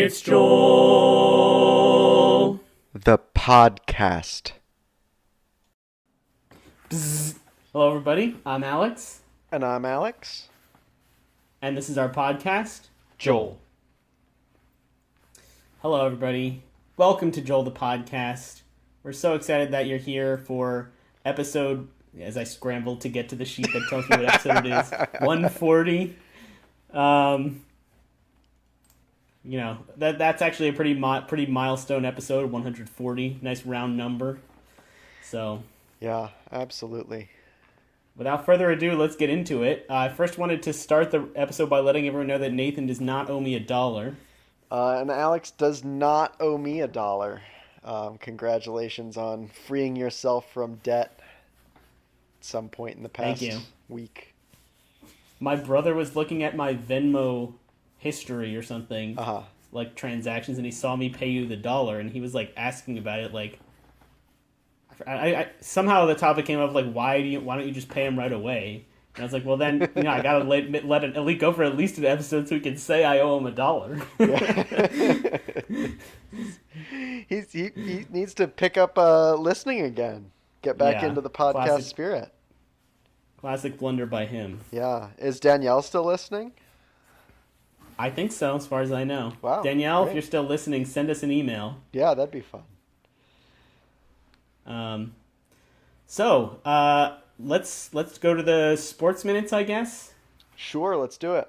It's Joel. The podcast. Bzz. Hello, everybody. I'm Alex, And I'm Alex. and this is our podcast, Joel. Hello, everybody. Welcome to Joel the Podcast. We're so excited that you're here for episode, as I scrambled to get to the sheet that tells me what episode it is, 140. That's actually a pretty milestone episode, 140. Nice round number. So, Yeah, absolutely. without further ado, let's get into it. I first wanted to start the episode by letting everyone know that Nathan does not owe me $1. And Alex does not owe me $1. Congratulations on freeing yourself from debt at some point in the Thank past you. week. My brother was looking at my Venmo history or something, Uh-huh. like transactions, and he saw me pay you the $1, and he was like asking about it. Like, I somehow the topic came up like, why don't you just pay him right away? And I was like, well, then I gotta let it at least go for at least an episode so we can say I owe him $1. He needs to pick up listening again. Get back Yeah, into the podcast classic. spirit. Classic blunder by him. Yeah. Is Danielle still listening? I think so, as far as I know. Wow, Danielle, if great. you're still listening, send us an email. Yeah, that'd be fun. Let's go to the sports minutes, I guess. Sure, let's do it.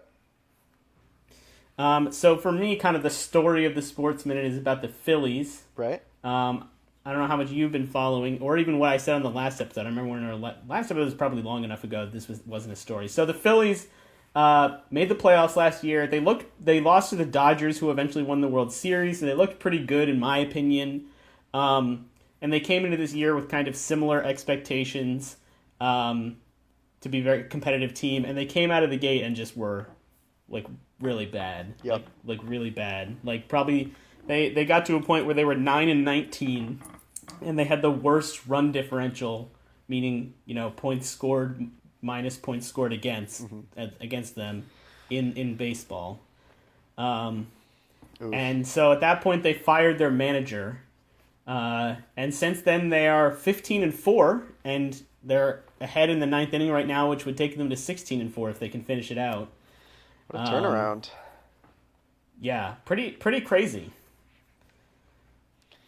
So for me, kind of the story of the sports minute is about the Phillies. Right? I don't know how much you've been following, or even what I said on the last episode. I remember when our last episode was probably long enough ago. This wasn't a story. So the Phillies made the playoffs last year. They lost to the Dodgers, who eventually won the World Series, and they looked pretty good in my opinion. And they came into this year with kind of similar expectations to be a very competitive team, and they came out of the gate and just were like really bad. Yep. Like really bad. Like probably they got to a point where they were 9-19, and they had the worst run differential, meaning points scored minus points scored against them in baseball. Oof. And so at that point they fired their manager. And since then they are 15-4, and they're ahead in the ninth inning right now, which would take them to 16-4 if they can finish it out. What a turnaround. Yeah, pretty crazy.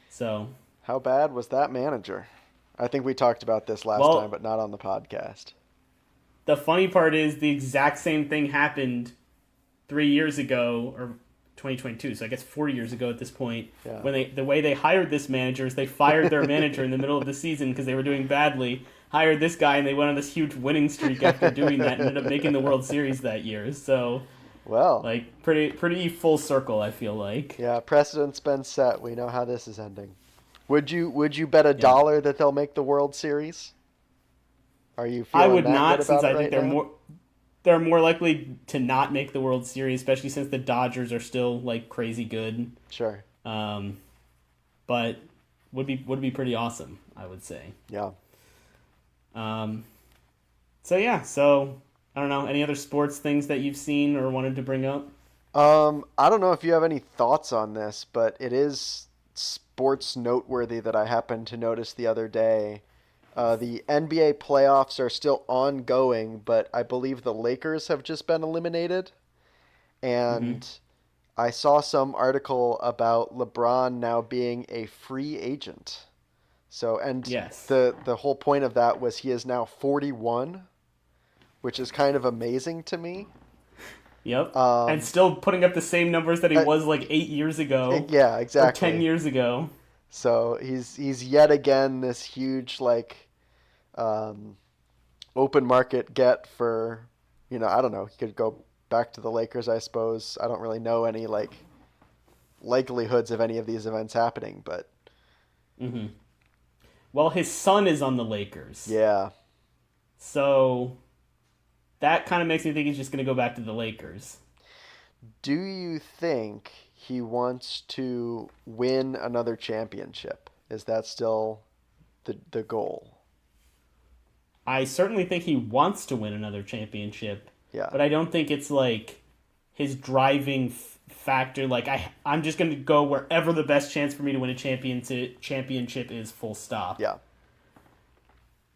So, How bad was that manager? I think we talked about this last Well- time, but not on the podcast. the funny part is the exact same thing happened 3 years ago, or 2022, so I guess 4 years ago at this point. Yeah. When the way they hired this manager is they fired their manager in the middle of the season because they were doing badly, hired this guy, and they went on this huge winning streak after doing that and ended up making the World Series that year. So, Well, like, pretty full circle, I feel like. yeah, precedent's been set. We know how this is ending. Would you bet $1 that they'll make the World Series? Are you I feeling would that not, good since about I it think right now? they're more likely to not make the World Series, especially since the Dodgers are still like crazy good. Sure. But would be pretty awesome, I would say. Yeah. So I don't know, any other sports things that you've seen or wanted to bring up? I don't know if you have any thoughts on this, but it is sports noteworthy that I happened to notice the other day. The NBA playoffs are still ongoing, but I believe the Lakers have just been eliminated. And I saw some article about LeBron now being a free agent. So, and Yes. the whole point of that was he is now 41, which is kind of amazing to me. Yep. And still putting up the same numbers that he was like 8 years ago. Yeah, Or exactly. 10 years ago. So he's yet again this huge open market get for, I don't know. He could go back to the Lakers, I suppose. I don't really know any likelihoods of any of these events happening, but Well, his son is on the Lakers. yeah, So that kind of makes me think he's just going to go back to the Lakers. do you think he wants to win another championship? Is that still the goal? I certainly think he wants to win another championship, Yeah. but I don't think it's like his driving factor. Like I'm just going to go wherever the best chance for me to win a championship is. Full stop. Yeah.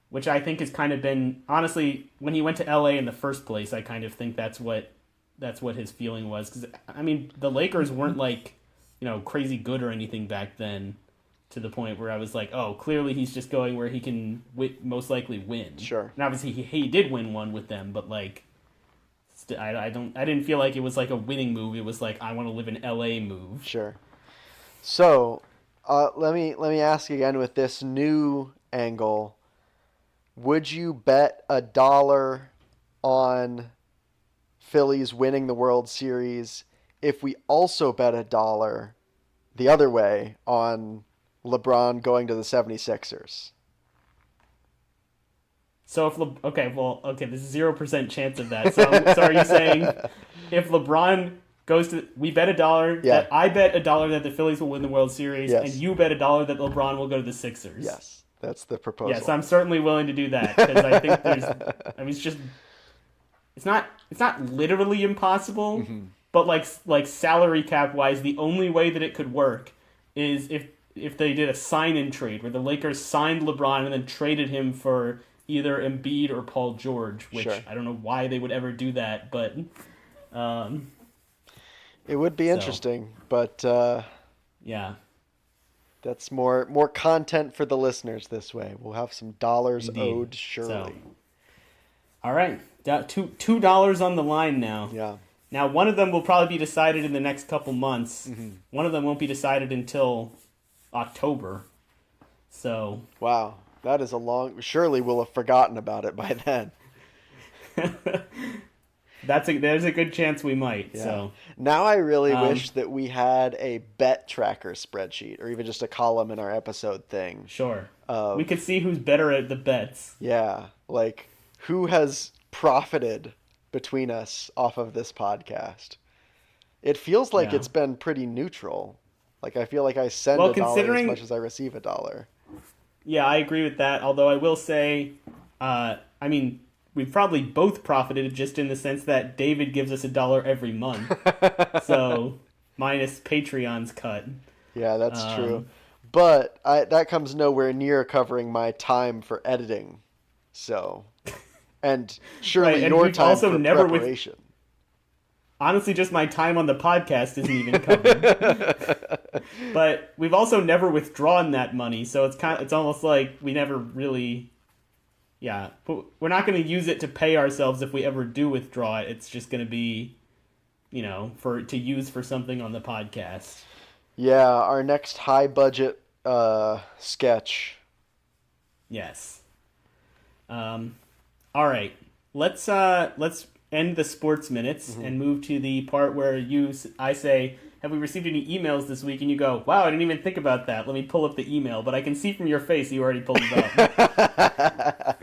Which I think has kind of been, honestly, when he went to LA in the first place, I kind of think that's what his feeling was. Because I mean, the Lakers weren't like, crazy good or anything back then, to the point where I was like, oh, clearly he's just going where he can most likely win. Sure. And obviously he did win one with them, but like, I didn't feel like it was like a winning move. It was like, I want to live in LA move. Sure. So, let me ask again with this new angle. Would you bet $1 on Phillies winning the World Series if we also bet $1 the other way on LeBron going to the 76ers? So there's 0% chance of that. So are you saying if LeBron goes to, we bet $1 that I bet $1 that the Phillies will win the World Series, yes, and you bet $1 that LeBron will go to the Sixers? Yes. That's the proposal. Yes, I'm certainly willing to do that, because I think it's not literally impossible, mm-hmm. but like salary cap wise, the only way that it could work is if they did a sign-in trade where the Lakers signed LeBron and then traded him for either Embiid or Paul George, which sure. I don't know why they would ever do that, but it would be interesting, but yeah. That's more content for the listeners this way. We'll have some dollars Indeed. owed, surely. So, all right. $2 on the line now. Yeah. Now, one of them will probably be decided in the next couple months. Mm-hmm. One of them won't be decided until October. So. Wow. That is a long... Surely we'll have forgotten about it by then. There's a good chance we might. Yeah. So now I really wish that we had a bet tracker spreadsheet, or even just a column in our episode thing. Sure. We could see who's better at the bets. Yeah, like who has profited between us off of this podcast. It feels like it's been pretty neutral. Like I feel like I send $1 as much as I receive $1. Yeah, I agree with that. Although I will say, we've probably both profited just in the sense that David gives us $1 every month. So, minus Patreon's cut. Yeah, that's true. But that comes nowhere near covering my time for editing. So, and surely right, and your time also for never preparation. Honestly, just my time on the podcast isn't even covered. But we've also never withdrawn that money, so it's almost like we never really... Yeah, but we're not going to use it to pay ourselves if we ever do withdraw it. It's just going to be, to use for something on the podcast. Yeah, our next high budget sketch. Yes. All right. Let's end the sports minutes and move to the part where I say, have we received any emails this week? And you go, wow, I didn't even think about that. Let me pull up the email. But I can see from your face you already pulled it up.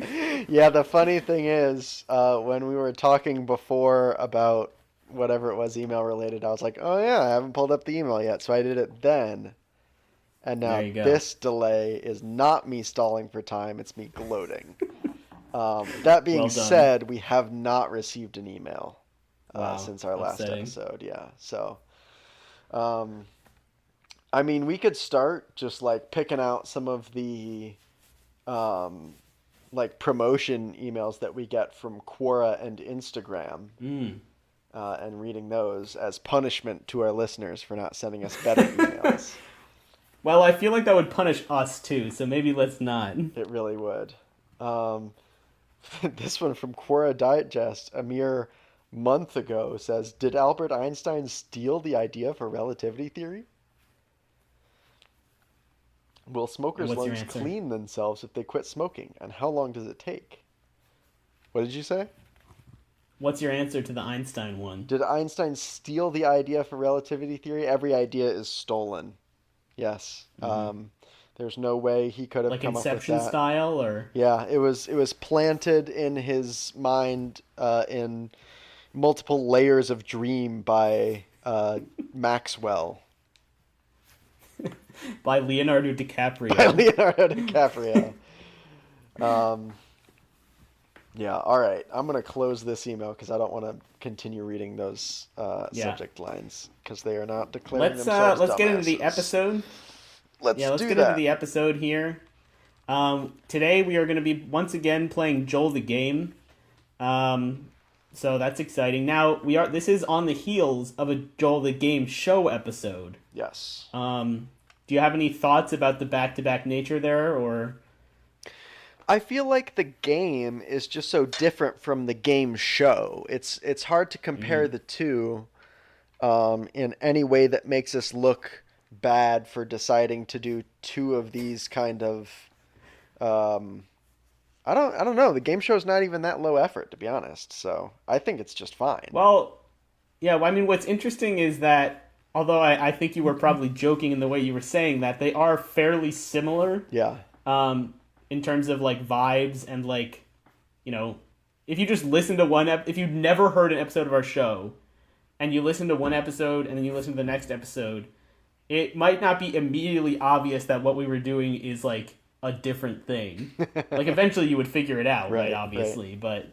Yeah, the funny thing is, when we were talking before about whatever it was email related, I was like, oh yeah, I haven't pulled up the email yet. So I did it then. And now this delay is not me stalling for time. It's me gloating. That being said, we have not received an email since our last episode. Yeah. So, we could start just like picking out some of the promotion emails that we get from Quora and Instagram and reading those as punishment to our listeners for not sending us better emails. Well, I feel like that would punish us too, so maybe let's not. It really would. This one from Quora Digest, a mere month ago, says, did Albert Einstein steal the idea for relativity theory? Will smokers' lungs clean themselves if they quit smoking? And how long does it take? What did you say? What's your answer to the Einstein one? Did Einstein steal the idea for relativity theory? Every idea is stolen. Yes. Mm-hmm. There's no way he could have come up with that. Like Inception style, or? Yeah, it was planted in his mind in multiple layers of dream by Maxwell. By Leonardo DiCaprio. Yeah, all right. I'm going to close this email because I don't want to continue reading those Yeah. subject lines because they are not declaring themselves Let's get into the dumbasses. episode. Let's Yeah, let's do get into that. the episode here. Today we are going to be once again playing Joel the game. Um, so that's exciting. Now we are. This is on the heels of a Joel the game show episode. Yes. Do you have any thoughts about the back-to-back nature there, or? I feel like the game is just so different from the game show. It's hard to compare the two in any way that makes us look bad for deciding to do two of these kind of. Um, I don't know. The game show is not even that low effort, to be honest. So I think it's just fine. Well, yeah. Well, I mean, what's interesting is that although I think you were probably joking in the way you were saying that, they are fairly similar. Yeah. Um, in terms of like vibes and like, you know, if you just listen to if you've never heard an episode of our show, and you listen to one episode and then you listen to the next episode, it might not be immediately obvious that what we were doing is like a different thing. Like eventually you would figure it out, right? Obviously, but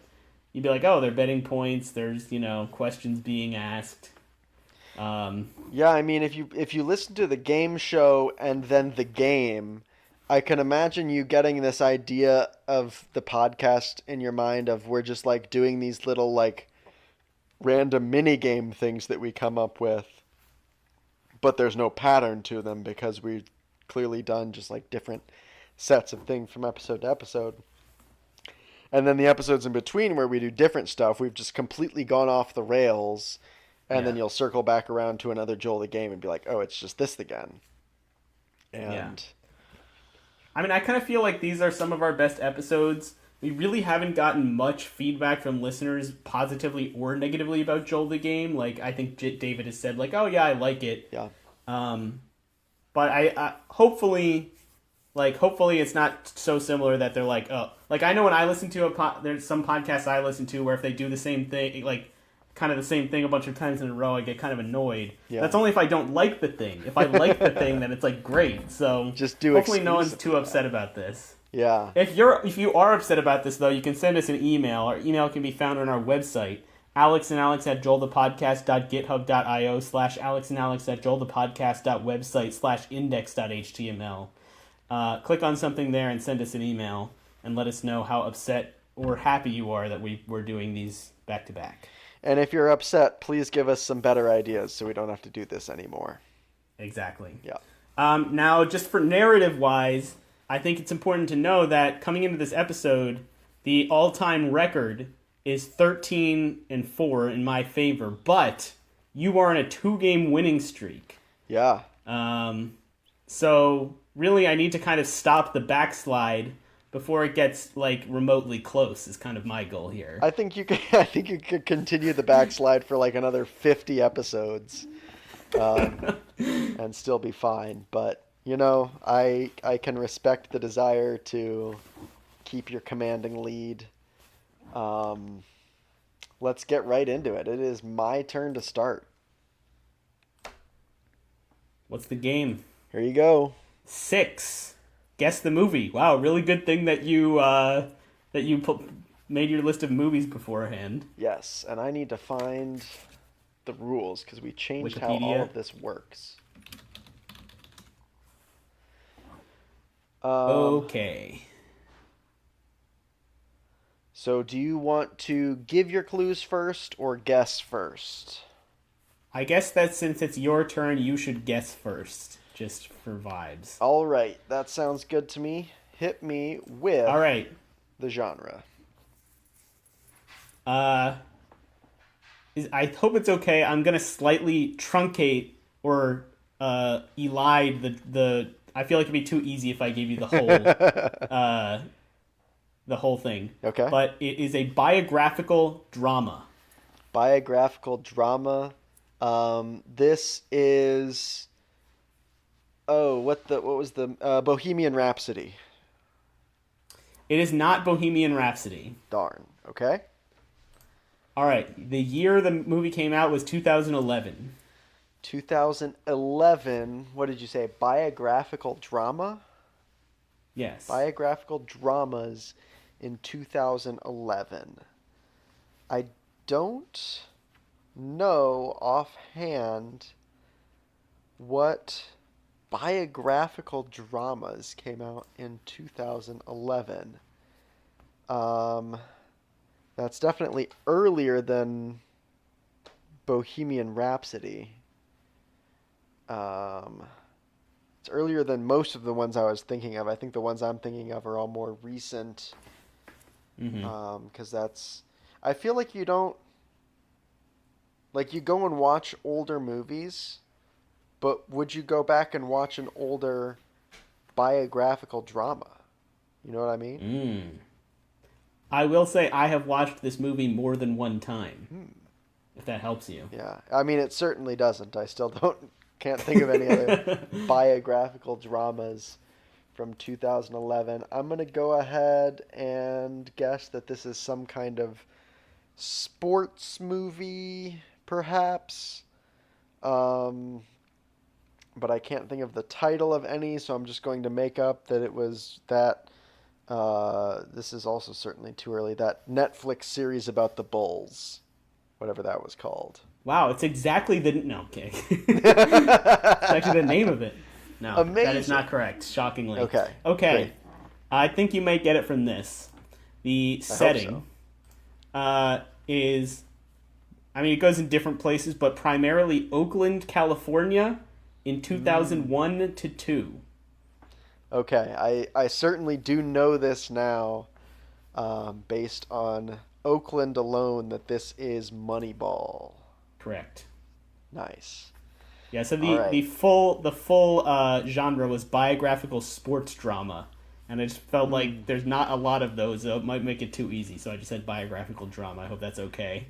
you'd be like, oh, they're betting points. There's questions being asked. Yeah, I mean, if you listen to the game show and then the game, I can imagine you getting this idea of the podcast in your mind of we're just like doing these little like random mini game things that we come up with, but there's no pattern to them because we've clearly done just like different sets of things from episode to episode. And then the episodes in between where we do different stuff, we've just completely gone off the rails, and then you'll circle back around to another Joel the game and be like, oh, it's just this again. And I mean, I kind of feel like these are some of our best episodes. We really haven't gotten much feedback from listeners positively or negatively about Joel the game. Like, I think David has said, like, oh, yeah, I like it. Yeah. But I hopefully it's not so similar that they're like, oh. Like, I know when I listen to there's some podcasts I listen to where if they do the same thing, like, kind of the same thing a bunch of times in a row, I get kind of annoyed. Yeah. That's only if I don't like the thing. If I like the thing, then it's like great. So just do hopefully no one's too upset about this. Yeah. If you are upset about this though, you can send us an email. Our email can be found on our website, alexandalex@joelthepodcast.github.io/alexandalex@joelthepodcast.website/index.html. Click on something there and send us an email and let us know how upset or happy you are that we're doing these back to back. And if you're upset, please give us some better ideas so we don't have to do this anymore. Exactly. Yeah. Now, just for narrative-wise, I think it's important to know that coming into this episode, the all-time record is 13-4 in my favor, but you are on a 2-game winning streak. Yeah. So really, I need to kind of stop the backslide before it gets like remotely close. Is kind of my goal here. I think you could continue the backslide for like another 50 episodes, and still be fine. But I can respect the desire to keep your commanding lead. Let's get right into it. It is my turn to start. What's the game? Here you go. 6. Guess the movie. Wow, really good thing that you made your list of movies beforehand. Yes, and I need to find the rules because we changed how Wikipedia. all of this works. Okay. So do you want to give your clues first or guess first? I guess that since it's your turn, you should guess first, just for vibes. All right, that sounds good to me. Hit me with All right. the genre. I hope it's okay. I'm gonna slightly truncate or elide the. I feel like it'd be too easy if I gave you the whole thing. Okay. But it is a biographical drama. Biographical drama. This is. Oh, what was the Bohemian Rhapsody? It is not Bohemian Rhapsody. Darn. Okay. All right. The year the movie came out was 2011. 2011. What did you say? Biographical drama? Yes. Biographical dramas in 2011. I don't know offhand what biographical dramas came out in 2011. Um, that's definitely earlier than Bohemian Rhapsody. Um, it's earlier than most of the ones I was thinking of. I think the ones I'm thinking of are all more recent. Mm-hmm. Because that's. I feel like you don't. Like, you go and watch older movies, but would you go back and watch an older biographical drama? You know what I mean? Mm. I will say I have watched this movie more than one time, if that helps you. Yeah. I mean, it certainly doesn't. I still can't think of any other biographical dramas from 2011. I'm going to go ahead and guess that this is some kind of sports movie, perhaps. But I can't think of the title of any, so I'm just going to make up that it was that. This is also certainly too early. That Netflix series about the Bulls, whatever that was called. Wow, it's exactly the no. Okay, it's actually the name of it. No, Amazing. that is not correct. Shockingly. Okay. Okay. Great. I think you might get it from this. The setting is, I mean, it goes in different places, but primarily Oakland, California, in 2001 to 2. Okay, I certainly do know this now, based on Oakland alone, that this is Moneyball. Correct. Nice. Yeah. So All right. the full genre was biographical sports drama, and I just felt like there's not a lot of those, so it might make it too easy. So I just said biographical drama. I hope that's okay.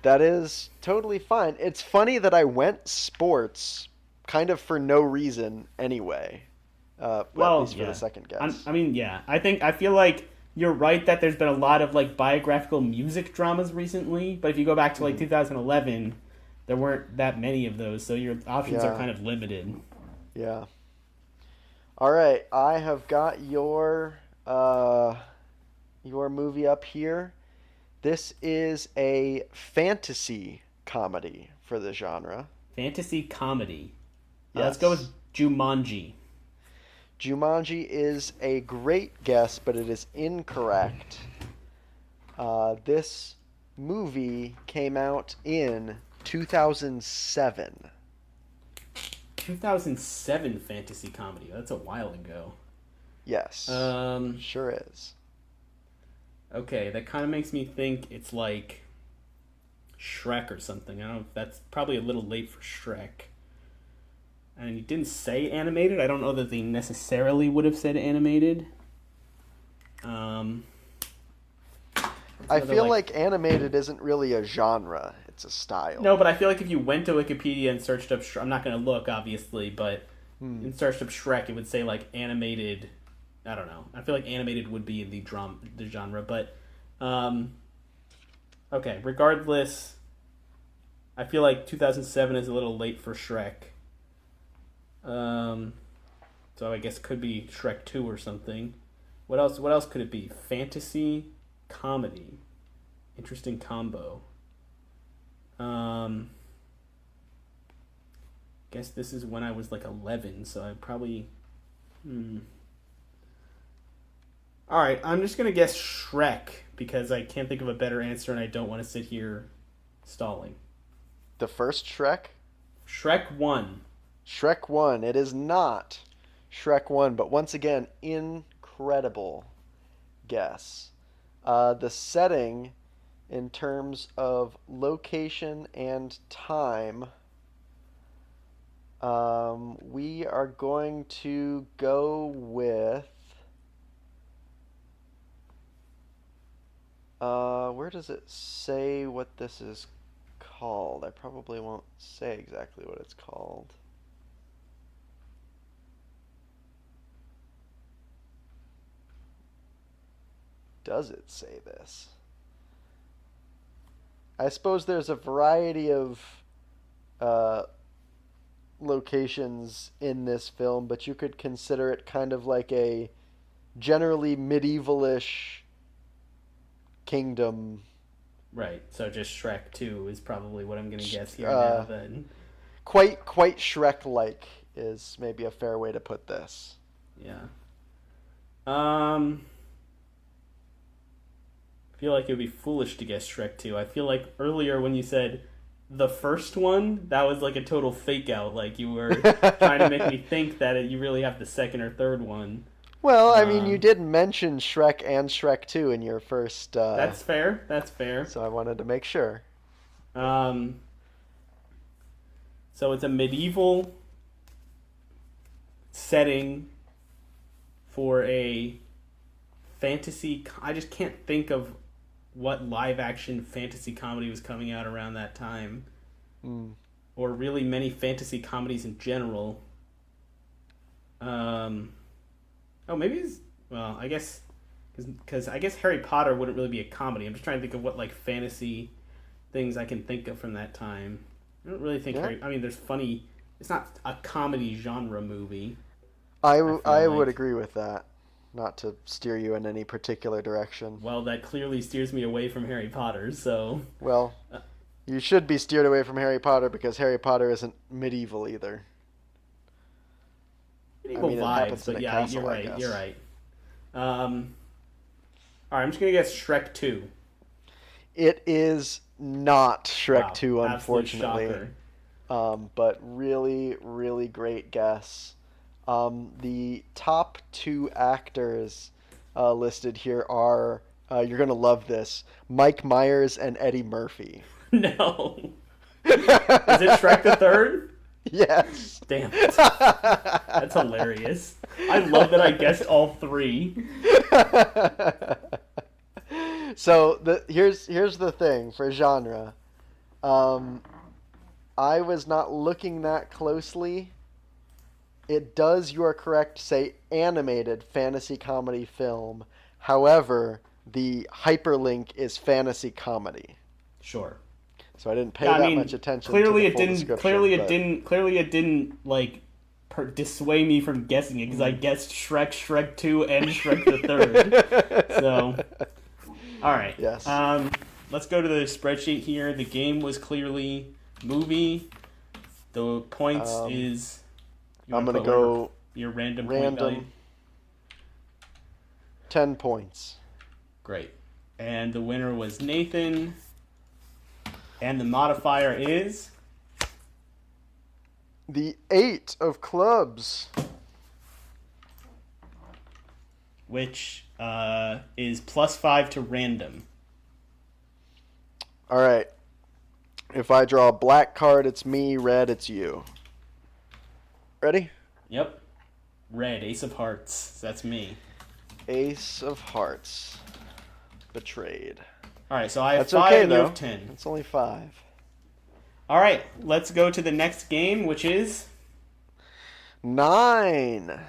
That is totally fine. It's funny that I went sports kind of for no reason anyway. At Well, least for yeah. the second guess. I mean, yeah. I feel like you're right that there's been a lot of like biographical music dramas recently, but if you go back to like 2011, there weren't that many of those, so your options are Yeah. kind of limited. Yeah. All right, I have got your movie up here. This is a fantasy comedy for the genre. Fantasy comedy. Let's Yes. go with Jumanji. Jumanji is a great guess, but it is incorrect. This movie came out in 2007. 2007 fantasy comedy. That's a while ago. Yes, Um. sure is. Okay, that kind of makes me think it's like Shrek or something. I don't know if that's probably a little late for Shrek. And you didn't say animated. I don't know that they necessarily would have said animated. I Another, feel like animated isn't really a genre; it's a style. No, but I feel like if you went to Wikipedia and searched up, I'm not going to look obviously, but and searched up Shrek, it would say like animated. I don't know. I feel like animated would be in the genre, but okay. Regardless, I feel like 2007 is a little late for Shrek. So I guess it could be Shrek 2 or something. What else? What else could it be? Fantasy, comedy, interesting combo. Guess this is when I was like 11, so I probably. All right, I'm just gonna guess Shrek because I can't think of a better answer, and I don't want to sit here stalling. The first Shrek? Shrek 1. Shrek 1. It is not Shrek 1, but once again, incredible guess. The setting, in terms of location and time, we are going to go with. Where does it say what this is called? I probably won't say exactly what it's called. Does it say this? I suppose there's a variety of locations in this film, but you could consider it kind of like a generally medievalish Kingdom. Right. So just Shrek 2 is probably what I'm going to guess here Uh, now then. quite Shrek-like is maybe a fair way to put this. Yeah. I feel like it would be foolish to guess Shrek 2. I feel like earlier when you said the first one, that was like a total fake out. Like you were trying to make me think that you really have the second or third one. Well, I mean, you Um, did mention Shrek and Shrek 2 in your first, that's fair. That's fair. so I wanted to make sure. Um, so it's a medieval setting for a fantasy. I just can't think of what live action fantasy comedy was coming out around that time, Mm. or really many fantasy comedies in general. Oh, maybe it's, well, I guess because I guess Harry Potter wouldn't really be a comedy. I'm just trying to think of what like fantasy things I can think of from that time. I don't really think Yeah. Harry. I mean, there's funny. It's not a comedy genre movie. I feel would like. agree with that. Not to steer you in any particular direction. Well, that clearly steers me away from Harry Potter. So Well, uh, you should be steered away from Harry Potter because Harry Potter isn't medieval either. medieval it vibes, happens in but a yeah, castle, you're I right. guess. You're right. All right, I'm just gonna guess Shrek 2. It is not Shrek Wow, 2, absolute unfortunately. shocker. But really, really great guess. The top two actors listed here are, you're going to love this, Mike Myers and Eddie Murphy. No, is it Shrek the Third? Yes. Damn it, that's hilarious. I love that I guessed all three. So here's the thing for genre. I was not looking that closely. It does, you are correct, say animated fantasy comedy film. However, the hyperlink is fantasy comedy. Sure. So I didn't pay Yeah, I that mean, much attention clearly to the it full didn't. description. Clearly it didn't like dissuade me from guessing it because I guessed Shrek, Shrek 2, and Shrek the Third. So, all right. Yes. Let's go to the spreadsheet here. The game was clearly movie. The points is. I'm going to go your random point value. 10 points. Great. And the winner was Nathan. And the modifier is The 8 of clubs. which is +5 to random. All right. If I draw a black card, it's me. Red, it's you. Ready? Yep. Red, Ace of Hearts. That's me. Ace of Hearts. Betrayed. All right, so I have That's 5 okay, and you though. have 10. It's only 5. All right, let's go to the next game, which is 9.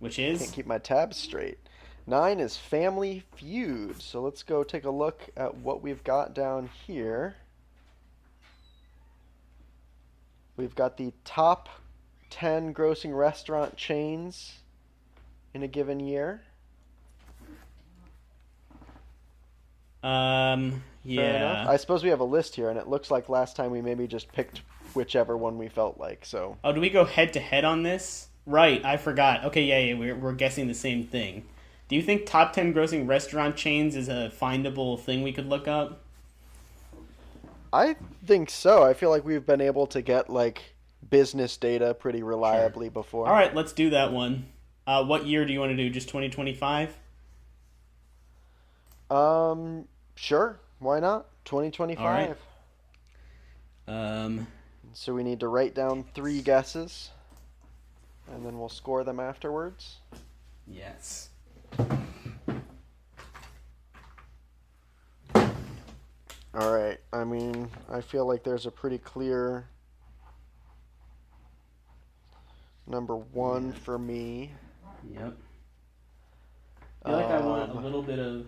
Can't is keep my tabs straight. 9 is Family Feud. So let's go take a look at what we've got down here. We've got the top 10 grossing restaurant chains in a given year. Fair enough. yeah. I suppose we have a list here, and it looks like last time we maybe just picked whichever one we felt like. So Oh, do we go head to head on this? Right, I forgot. Okay, yeah, we're guessing the same thing. Do you think top 10 grossing restaurant chains is a findable thing we could look up? I think so. I feel like we've been able to get like business data pretty reliably before. All right, let's do that one. What year do you want to do? Just 2025? Sure. Why not? 2025. All right. So we need to write down 3 guesses, and then we'll score them afterwards. Yes. All right. I mean, I feel like there's a pretty clear number 1 for me. Yep. I feel like I want a little bit of.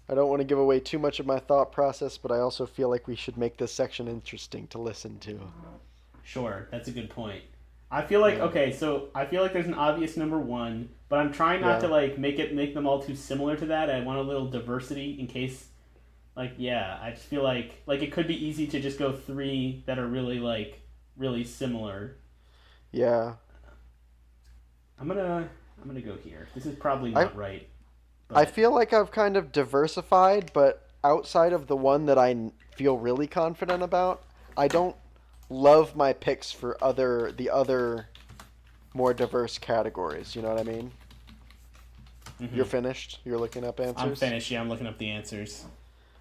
I don't want to give away too much of my thought process, but I also feel like we should make this section interesting to listen to. Sure, that's a good point. I feel like Yeah. okay, so I feel like there's an obvious number one, but I'm trying not Yeah. to like make them all too similar to that. I want a little diversity in case, like, yeah, I just feel like it could be easy to just go three that are really similar. Yeah. I'm gonna go here. This is probably I not right, I but feel like I've kind of diversified, but outside of the one that feel really confident about, I don't love my picks for the other more diverse categories. You know what I mean? You're mhm. finished. You're looking up answers. I'm finished. Yeah, I'm looking up the answers.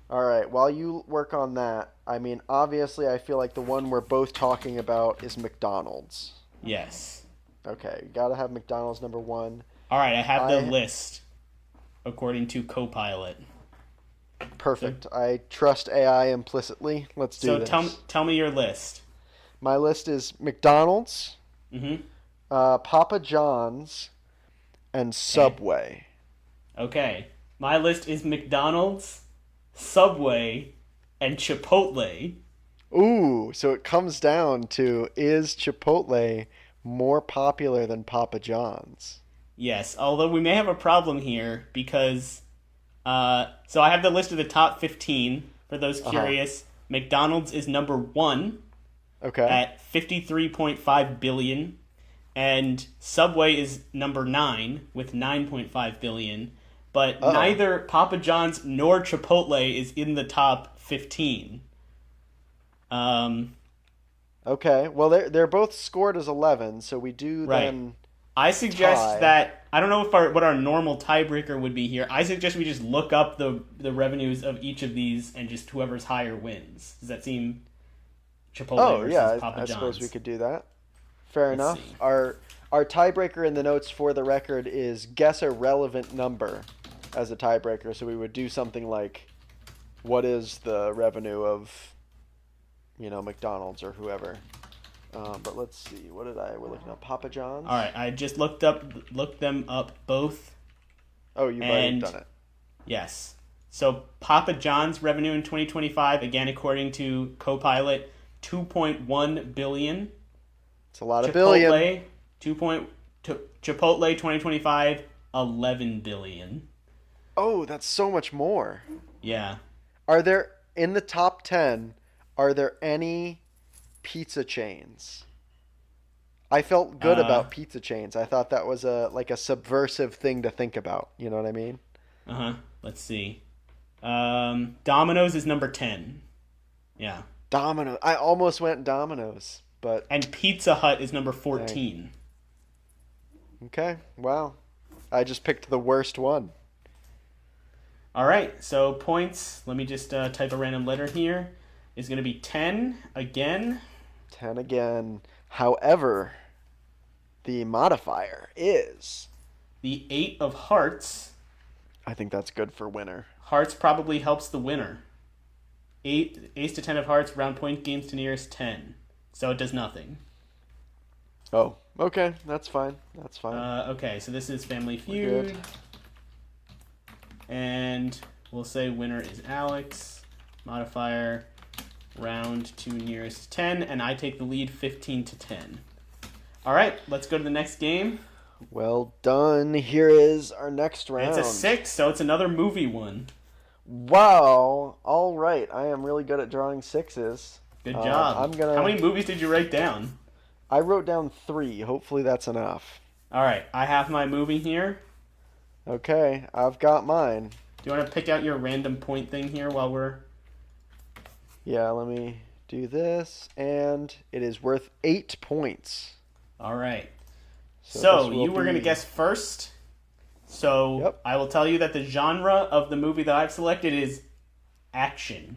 All right. While you work on that, I mean, obviously, I feel like the one we're both talking about is McDonald's. Yes. Okay, you gotta have McDonald's number one. All right, I have the I list according to Copilot. So, Perfect. I trust AI implicitly. Let's do so this. tell me your list. My list is McDonald's, Mhm. Papa John's, and Okay. Subway. Okay. My list is McDonald's, Subway, and Chipotle. Ooh, so it comes down to, is Chipotle more popular than Papa John's? Yes, although we may have a problem here because so I have the list of the top 15 for those Uh huh. curious. McDonald's is number 1 Okay. at 53.5 billion and Subway is number 9 with 9.5 billion, but Uh oh. neither Papa John's nor Chipotle is in the top 15. Um Okay. Well, they're both scored as 11, so we do right. then I suggest tie. that I don't know if what our normal tiebreaker would be here. I suggest we just look up the revenues of each of these and just whoever's higher wins. Does that seem Chipotle Oh versus yeah, Papa I suppose we John's? could do that. Fair Let's enough. see. Our tiebreaker in the notes for the record is guess a relevant number as a tiebreaker. So we would do something like, what is the revenue of, McDonald's or whoever. But let's see. We're looking at Papa John's. All right, I just looked them up both, Oh, you've already and done it. yes. So Papa John's revenue in 2025, again according to Copilot, 2.1 billion. It's a lot of billion. Chipotle, 2. Chipotle 2025, 11 billion. Oh, that's so much more. Yeah. Are there in the top 10, are there any pizza chains? I felt good Uh, about pizza chains. I thought that was a subversive thing to think about. You know what I mean? uh-huh. Let's see. Domino's is number 10. Yeah. Domino. I almost went Domino's, but And Pizza Hut is number dang. 14. Okay. Wow. I just picked the worst one. All right. So points, let me just type a random letter here, is going to be 10 again. 10 again. However, the modifier is. The 8 of hearts. I think that's good for winner. Hearts probably helps the winner. 8 ace to 10 of hearts, round point games to nearest 10. So it does nothing. Oh, okay. That's fine. That's fine. Okay, so this is Family We're good. Feud. And we'll say winner is Alex. Modifier, round to nearest 10. And I take the lead 15 to 10. All right, let's go to the next game. Well done. Here is our next And it's round. a 6, so it's another movie one. Wow. All right. I am really good at drawing sixes. Good job. I'm gonna. How many movies did you write down? I wrote down 3. Hopefully that's enough. All right, I have my movie here. Okay, I've got mine. Do you want to pick out your random point thing here while we're... Yeah, let me do this, and it is worth 8 points. All right. So So this will you were going to be- guess first. So Yep. I will tell you that the genre of the movie that I've selected is action.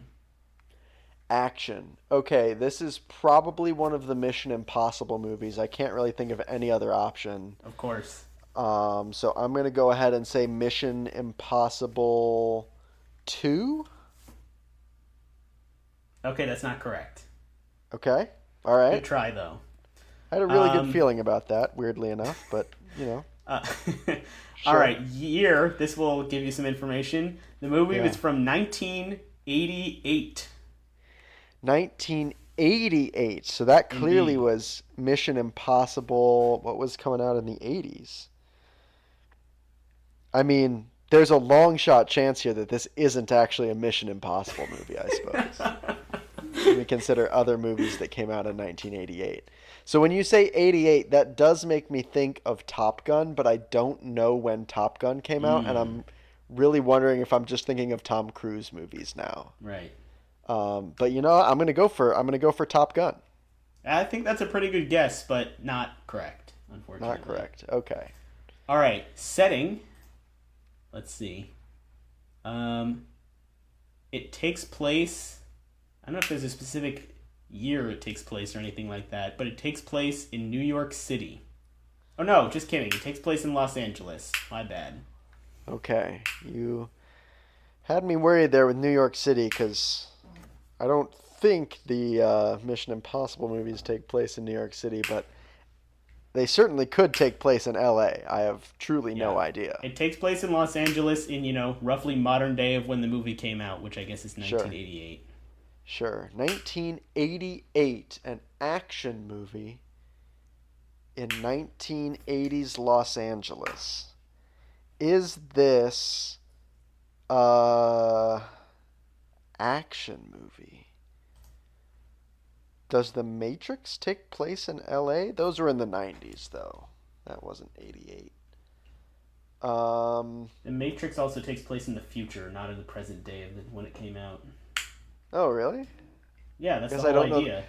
Action. Okay, this is probably one of the Mission Impossible movies. I can't really think of any other option. Of course. So I'm gonna go ahead and say Mission Impossible 2. Okay, that's not correct. Okay, all Good right. try, though. I had a really Um, good feeling about that, weirdly enough, but Uh, All Sure. right, year. This will give you some information. The movie Yeah. was from 1988. 88. So that clearly Indeed. was Mission Impossible. What was coming out in the 80s? I mean, there's a long shot chance here that this isn't actually a Mission Impossible movie, I suppose. When we consider other movies that came out in 1988. So when you say 88, that does make me think of Top Gun, but I don't know when Top Gun came out, and Mm, I'm really wondering if I'm just thinking of Tom Cruise movies now. right. But you know, I'm gonna go for Top Gun. I think that's a pretty good guess, but not correct, Not unfortunately. correct. Okay. All right, setting. Let's see. Um, it takes place. I don't know if there's a specific year it takes place or anything like that, but it takes place in New York City. Oh no, just kidding. It takes place in Los Angeles. My bad. Okay. You had me worried there with New York City because I don't think the Mission Impossible movies take place in New York City, but they certainly could take place in L.A. I have truly no Yeah. idea. It takes place in Los Angeles in, roughly modern day of when the movie came out, which I guess is Sure. 1988. Sure. 1988, an action movie in 1980s Los Angeles. Is this a action movie? Does The Matrix take place in LA? Those were in the 90s though. That wasn't 88. Um The Matrix also takes place in the future, not in the present day of when it came out. Oh, really? Yeah, that's the Guess I whole don't know. idea.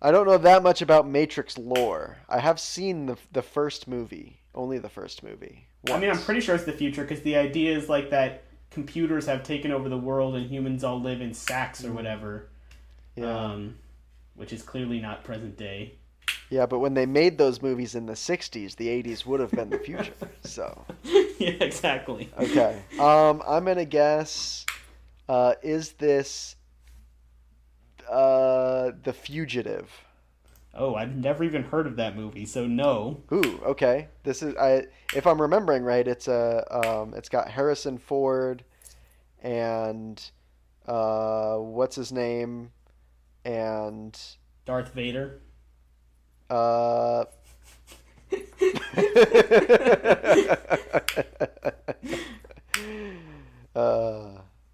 I don't know that much about Matrix lore. I have seen the first movie, only the first movie, I mean, I'm once. pretty sure it's the future because the idea is like that computers have taken over the world and humans all live in sacks or Mm, whatever, yeah. um, which is clearly not present day. Yeah, but when they made those movies in the 60s, the 80s would have been the future. So, Yeah, exactly. okay. I'm going to guess is this The Fugitive? Oh, I've never even heard of that movie, so no. Ooh, okay. This is I if I'm remembering right, it's got Harrison Ford and what's his name and Darth Vader. uh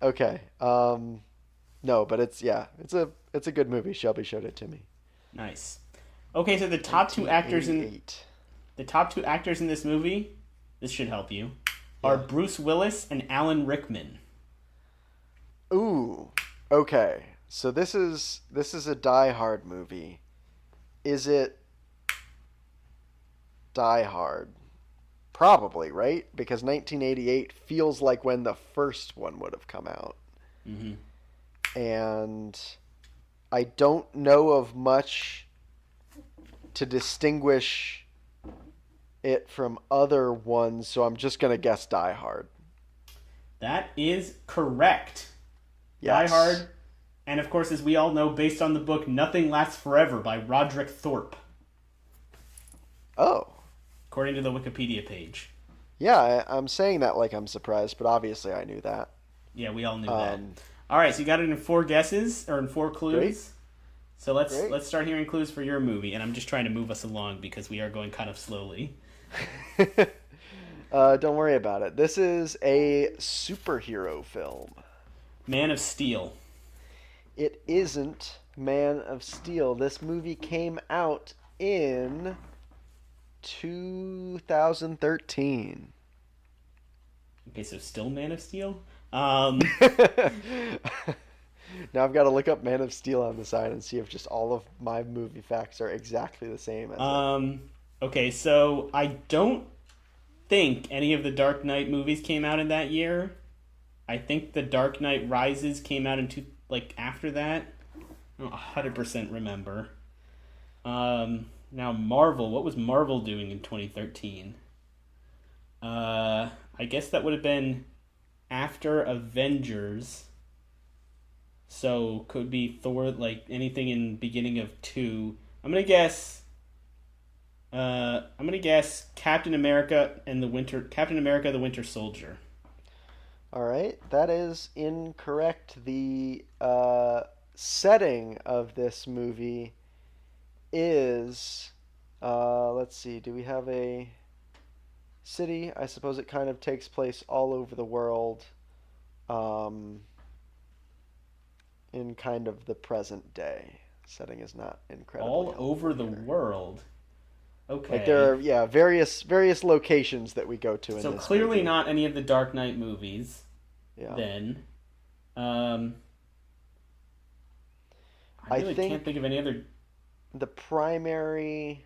okay. No, but it's a good movie. Shelby showed it to me. Nice. Okay, so the top two actors in this movie, this should help you, are Yeah. Bruce Willis and Alan Rickman. Ooh. Okay. So this is a Die Hard movie. Is it Die Hard? Probably, right? Because 1988 feels like when the first one would have come out. Hmm. And I don't know of much to distinguish it from other ones, so I'm just going to guess Die Hard. That is correct. Die Yes. Hard, and of course, as we all know, based on the book Nothing Lasts Forever by Roderick Thorpe, Oh. according to the Wikipedia page. Yeah, I'm saying that like I'm surprised, but obviously I knew that. Yeah, we all knew that. Um, All right, so you got it in four guesses or in four Great. clues. So let's Great. let's start hearing clues for your movie, and I'm just trying to move us along because we are going kind of slowly. Don't worry about it. This is a superhero film. Man of Steel. It isn't Man of Steel. This movie came out in 2013. Okay, so still Man of Steel. Um, Now I've got to look up Man of Steel on the side and see if just all of my movie facts are exactly the same as it. um, okay, so I don't think any of the Dark Knight movies came out in that year. I think the Dark Knight Rises came out in after that. I don't 100% remember. Now Marvel. What was Marvel doing in 2013? I guess that would have been after Avengers. So could be Thor, like anything in beginning of two. I'm gonna guess. I'm gonna guess Captain America the Winter Soldier. All right, that is incorrect. The setting of this movie is, let's see, do we have a city? I suppose it kind of takes place all over the world, um, in kind of the present day. Setting is not incredibly All over helpful the here. world. Like there Okay. are, yeah, various locations that we go to in So this clearly movie. not any of the Dark Knight movies. Yeah. Then, um, I I really can't think think of any other. the primary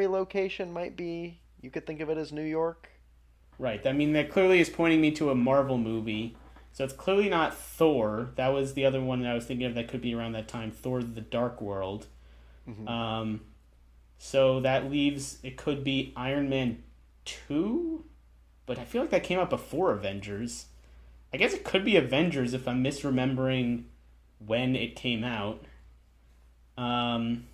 location might be, you could think of it as New York. Right. I mean, that clearly is pointing me to a Marvel movie. So it's clearly not Thor. That was the other one that I was thinking of that could be around that time. Thor: The Dark World. Hmm. Um, so that leaves it could be Iron Man 2, but I feel like that came out before Avengers. I guess it could be Avengers if I'm misremembering when it came out. Um,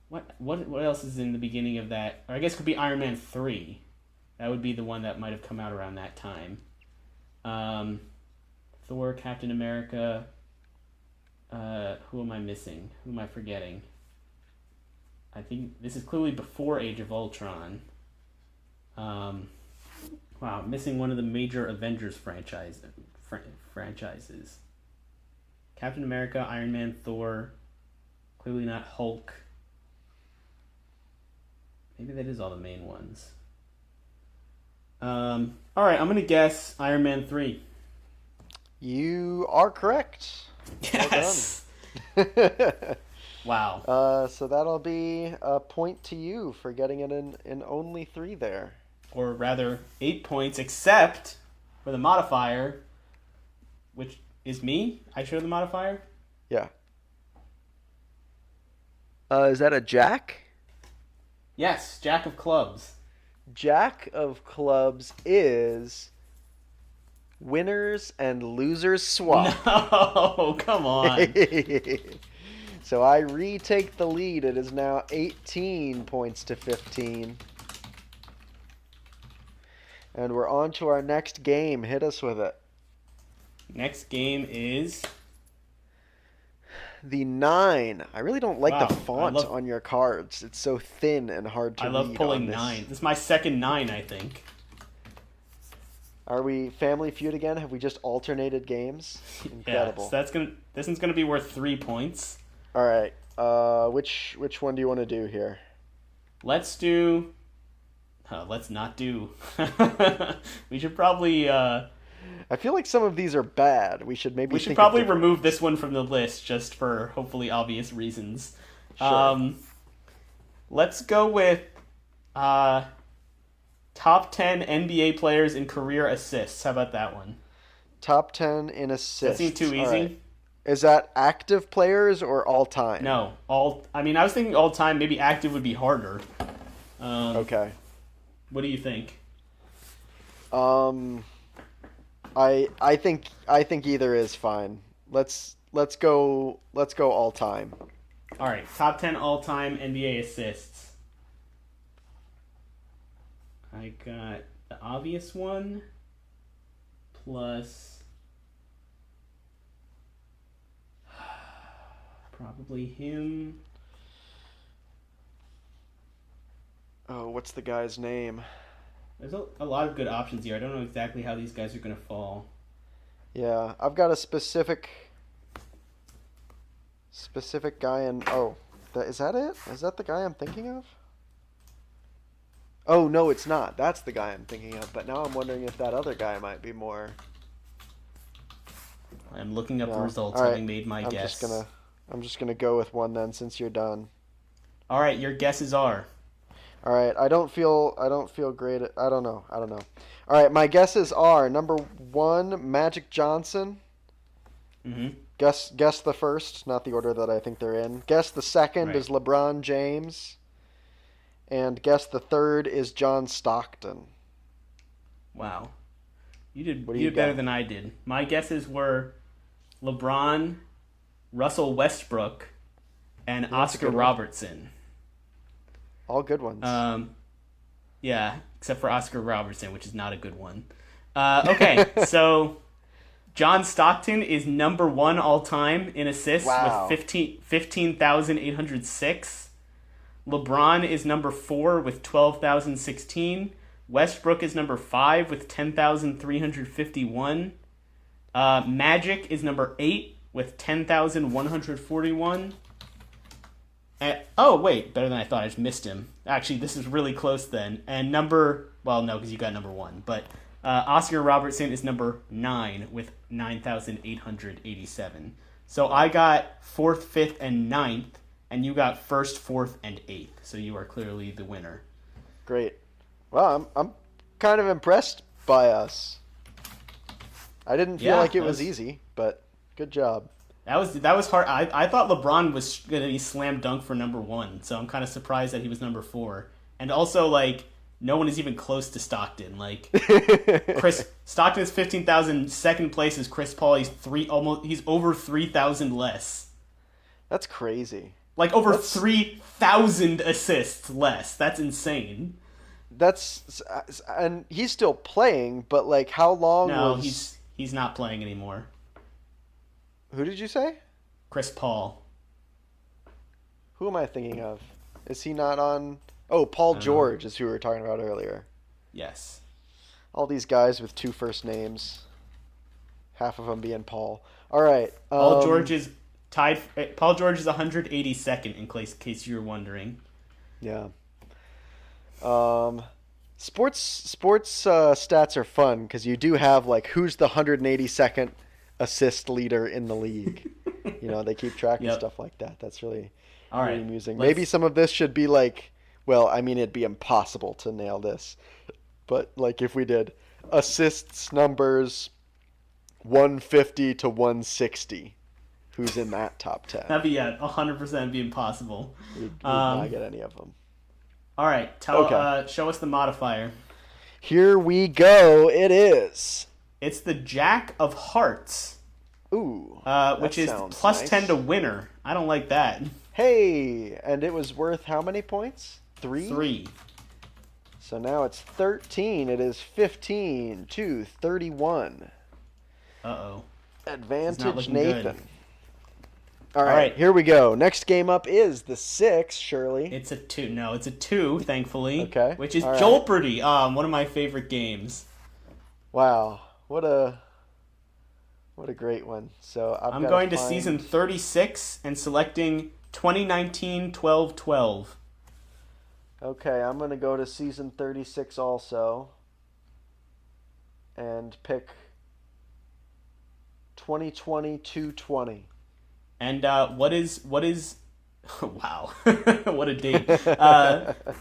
what else is in the beginning of that? Or I guess it could be Iron Man 3. That would be the one that might have come out around that time. Um, Thor, Captain America. Who am I missing? Who am I forgetting? I think this is clearly before Age of Ultron. Um, wow, missing one of the major Avengers franchises. Captain America, Iron Man, Thor. Clearly not Hulk. Maybe that is all the main ones. All right, I'm gonna guess Iron Man 3. You are correct. Well done. Yes. Wow. So that'll be a point to you for getting it in only three there. Or rather, 8 points, except for the modifier, which is me. I show the modifier. Yeah. Is that a jack? Yes, Jack of Clubs. Jack of clubs is winners and losers swap. No, come on. So I retake the lead. It is now 18 points to 15. And we're on to our next game. Hit us with it. Next game is The 9. I really don't like the wow. font on your cards. It's so thin and hard I to love read on pulling this. 9. This is my second 9, I think. Are we Family Feud again? Have we just alternated games? Yeah, Incredible. so this one's gonna be worth 3 points. All right. Which one do you want to do here? Let's do. Let's not do. We should probably. I feel like some of these are bad. We should maybe We should think of probably different remove ones. this one from the list just for hopefully obvious reasons. Sure. Let's go with uh, top 10 NBA players in career assists. How about that one? Top 10 in Does that seem assists. too All easy? right. Is that active players or all time? No, all. I mean, I was thinking all time. Maybe active would be harder. Okay. What do you think? Um, I think either is fine. Let's go all time. All right, top 10 all time NBA assists. I got the obvious one plus probably him. Oh, what's the guy's name? There's a lot of good options here. I don't know exactly how these guys are going to fall. Yeah, I've got a specific guy in. Oh, is that it? Is that the guy I'm thinking of? Oh no, it's not. That's the guy I'm thinking of. But now I'm wondering if that other guy might be more. I'm looking up the No. results, All right. having made my I'm guess. I'm just gonna go with one then, since you're done. All right, your guesses are. All right. I don't feel great. I don't know. All right. My guesses are number one, Magic Johnson. Mm-hmm. Guess the first, not the order that I think they're in. Guess the second Right. is LeBron James. And guess the third is John Stockton. Wow. You did What do you you did better got? than I did. My guesses were LeBron, Russell Westbrook, and That's a Oscar good one. Robertson. All good ones. Yeah, except for Oscar Robertson, which is not a good one. Okay, so John Stockton is number 1 all time in assists Wow. with 15,806. LeBron is number 4 with 12,016. Westbrook is number 5 with 10,351. Magic is number 8 with 10,141. Oh, wait, better than I thought. I just missed him. Actually, this is really close then. And well, no, because you got number 1. But Oscar Robertson is number 9 with 9,887. So I got 4th, 5th, and ninth, and you got 1st, 4th, and 8th. So you are clearly the winner. Great. Well, I'm kind of impressed by us. I didn't feel like it was easy, but good job. That was hard. I thought LeBron was going to be slam dunk for number 1, so I'm kind of surprised that he was number 4. And also, like, no one is even close to Stockton. Like, Stockton is 15,000. Second place is Chris Paul. He's over 3,000 less. That's crazy. Like over 3,000 assists less. That's insane. And he's still playing, but like how long? No, he's not playing anymore. Who did you say? Chris Paul. Who am I thinking of? Is he not on? Oh, Paul George is who we were talking about earlier. Yes. All these guys with 2 first names. Half of them being Paul. All right. Paul George is tied. Paul George is 182nd, in case you were wondering. Yeah. Sports stats are fun because you do have like who's the 182nd assist leader in the league. They keep track of stuff like that. That's really really amusing. Maybe some of this should be like, well, I mean, it'd be impossible to nail this, but like if we did assists numbers 150 to 160, who's in that top 10? That'd be 100% be impossible. We'd not get any of them. All right, show us the modifier. Here we go. It is. It's the Jack of Hearts. Ooh. Which is plus nice. 10 to winner. I don't like that. Hey, and it was worth how many points? 3? 3. So now it's 13. It is 15 to 31. Uh-oh. Advantage Nathan. Good. All right, here we go. Next game up is the 6, Shirley. It's a 2. No, it's a 2, thankfully. Okay. Which is Jeopardy. One of my favorite games. Wow. What a great one. So I'm going to season 36 and selecting 2019-12-12. Okay, I'm going to go to season 36 also and pick 2020-220. And what is wow. What a date.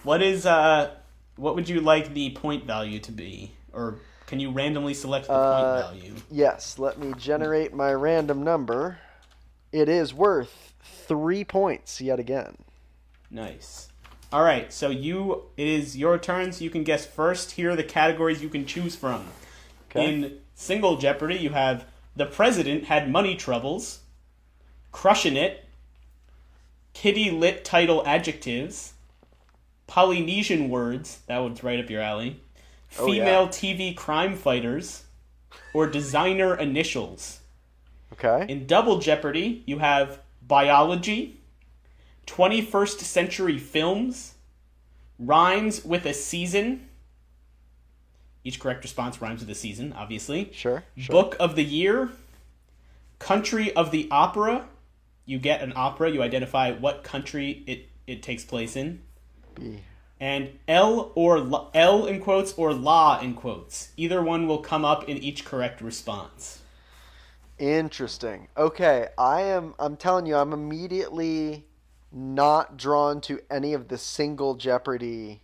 What would you like the point value to be? Or can you randomly select the point value? Yes, let me generate my random number. It is worth 3 points yet again. Nice. All right, so it is your turn, so you can guess first. Here are the categories you can choose from. Okay. In single Jeopardy, you have The President Had Money Troubles, Crushin' It, Kitty Lit Title Adjectives, Polynesian Words, that one's right up your alley, Female TV Crime Fighters, or Designer Initials. Okay. In Double Jeopardy, you have Biology, 21st Century Films, Rhymes with a Season. Each correct response rhymes with a season, obviously. Sure. Book of the Year, Country of the Opera. You get an opera, you identify what country it takes place in. B. And L in quotes or La in quotes. Either one will come up in each correct response. Interesting. Okay, I'm telling you, I'm immediately not drawn to any of the single Jeopardy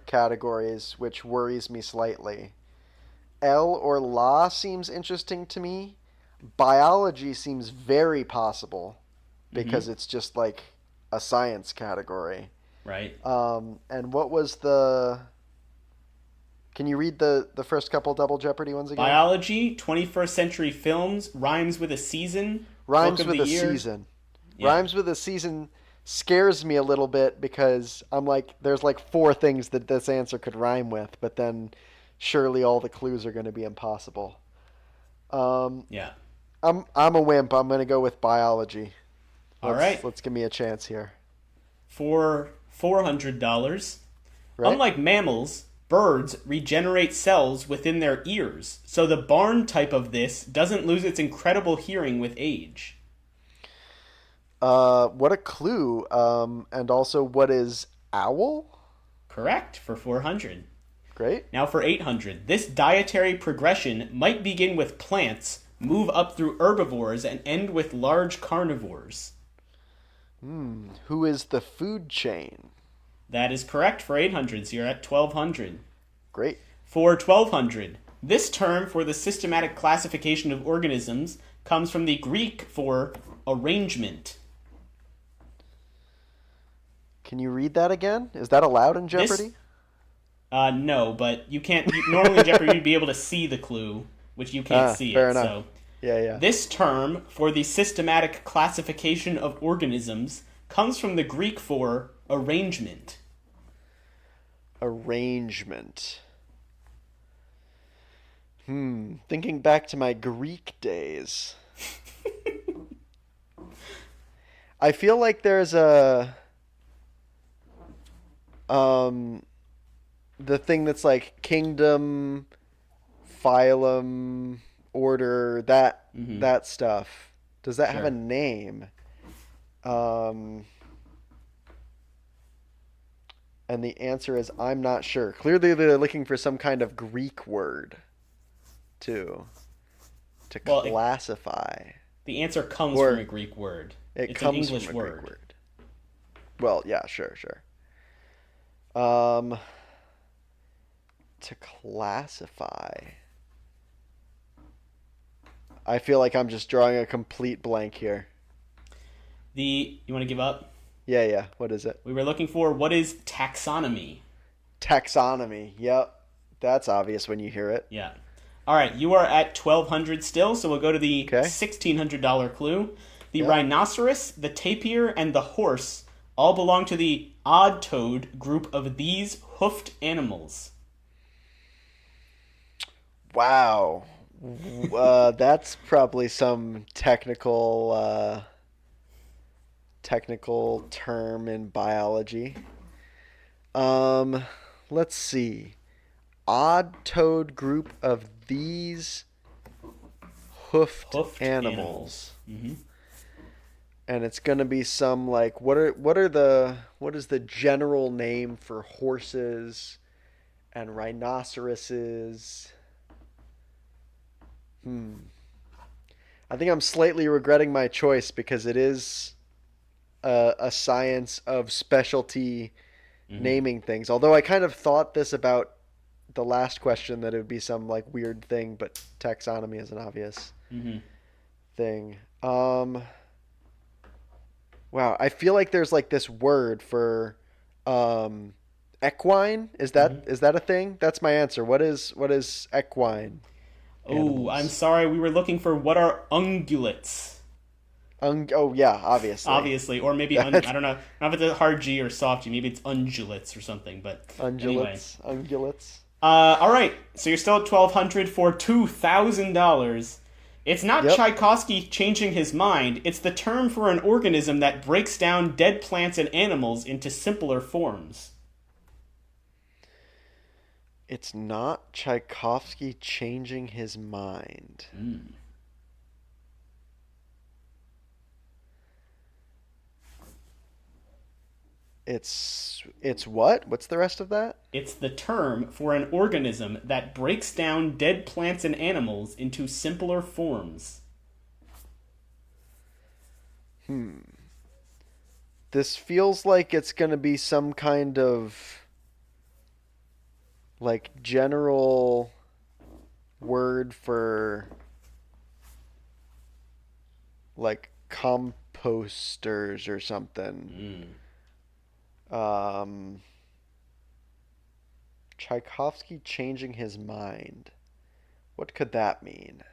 categories, which worries me slightly. L or La seems interesting to me. Biology seems very possible because it's just like a science category. Right. And what was the... Can you read the first couple Double Jeopardy ones again? Biology, 21st Century Films, Rhymes with a Season, Rhymes with a Season. Yeah. Rhymes with a Season scares me a little bit because I'm like, there's like 4 things that this answer could rhyme with, but then surely all the clues are going to be impossible. Yeah. I'm a wimp. I'm gonna go with biology. All right. Let's give me a chance here. For $400, Right? unlike mammals, birds regenerate cells within their ears, so the barn type of this doesn't lose its incredible hearing with age. What a clue. And also, what is owl? Correct for 400. Great. Now for 800, this dietary progression might begin with plants, move up through herbivores, and end with large carnivores. Who is the food chain? That is correct for 800, so you're at 1200. Great. For 1200, this term for the systematic classification of organisms comes from the Greek for arrangement. Can you read that again? Is that allowed in Jeopardy? No, but you can't. Normally in Jeopardy, you'd be able to see the clue, which you can't see fair it. enough. So, Yeah. this term for the systematic classification of organisms comes from the Greek for arrangement. Arrangement. Thinking back to my Greek days. I feel like there's the thing that's like kingdom, phylum, order, that stuff. Does that have Sure. a name? And the answer is I'm not sure. Clearly they're looking for some kind of Greek word to Well, classify. The answer comes Or from a Greek word. It It's comes an English from a word. Greek word. Well, yeah, sure. To classify. I feel like I'm just drawing a complete blank here. You want to give up? Yeah. What is it? We were looking for what is taxonomy. Taxonomy. Yep. That's obvious when you hear it. Yeah. All right, you are at 1200 still, so we'll go to the Okay. $1,600 clue. The Yep. rhinoceros, the tapir, and the horse all belong to the odd-toed group of these hoofed animals. Wow. That's probably some technical term in biology. Let's see. Odd-toed group of these hoofed animals. Mm-hmm. And it's gonna be some like what is the general name for horses and rhinoceroses? I think I'm slightly regretting my choice because it is a science of specialty naming things. Although I kind of thought this about the last question that it would be some like weird thing, but taxonomy is an obvious thing. Wow, I feel like there's like this word for equine. Is that a thing? That's my answer. What is equine? Oh, Animals. I'm sorry. We were looking for what are ungulates. Oh yeah, obviously. Obviously, or maybe I don't know. I don't know if it's a hard G or soft G. Maybe it's ungulates or something. But anyway. Ungulates. All right. So you're still at 1200 for $2,000. It's not Yep. Tchaikovsky changing his mind. It's the term for an organism that breaks down dead plants and animals into simpler forms. It's not Tchaikovsky changing his mind. It's what? What's the rest of that? It's the term for an organism that breaks down dead plants and animals into simpler forms. This feels like it's going to be some kind of like general word for like composters or something. Tchaikovsky changing his mind. What could that mean?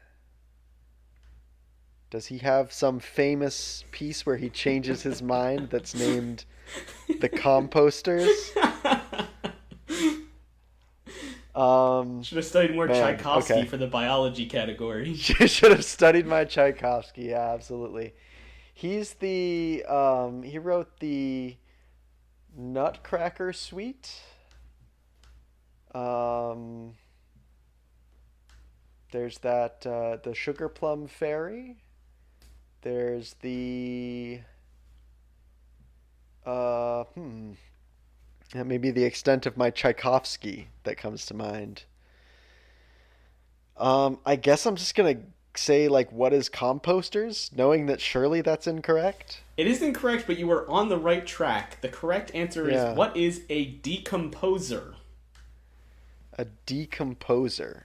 Does he have some famous piece where he changes his mind that's named The Composters? Should have studied more Man, Tchaikovsky okay. for the biology category. Should have studied my Tchaikovsky. Yeah, absolutely. He's he wrote the Nutcracker Suite. Um, there's that the Sugar Plum Fairy. There's the uh, hmm, that may be the extent of my Tchaikovsky that comes to mind. I guess I'm just gonna say like what is composters, knowing that surely that's incorrect. It is incorrect, but you were on the right track. The correct answer is, Yeah, what is a decomposer? a decomposer.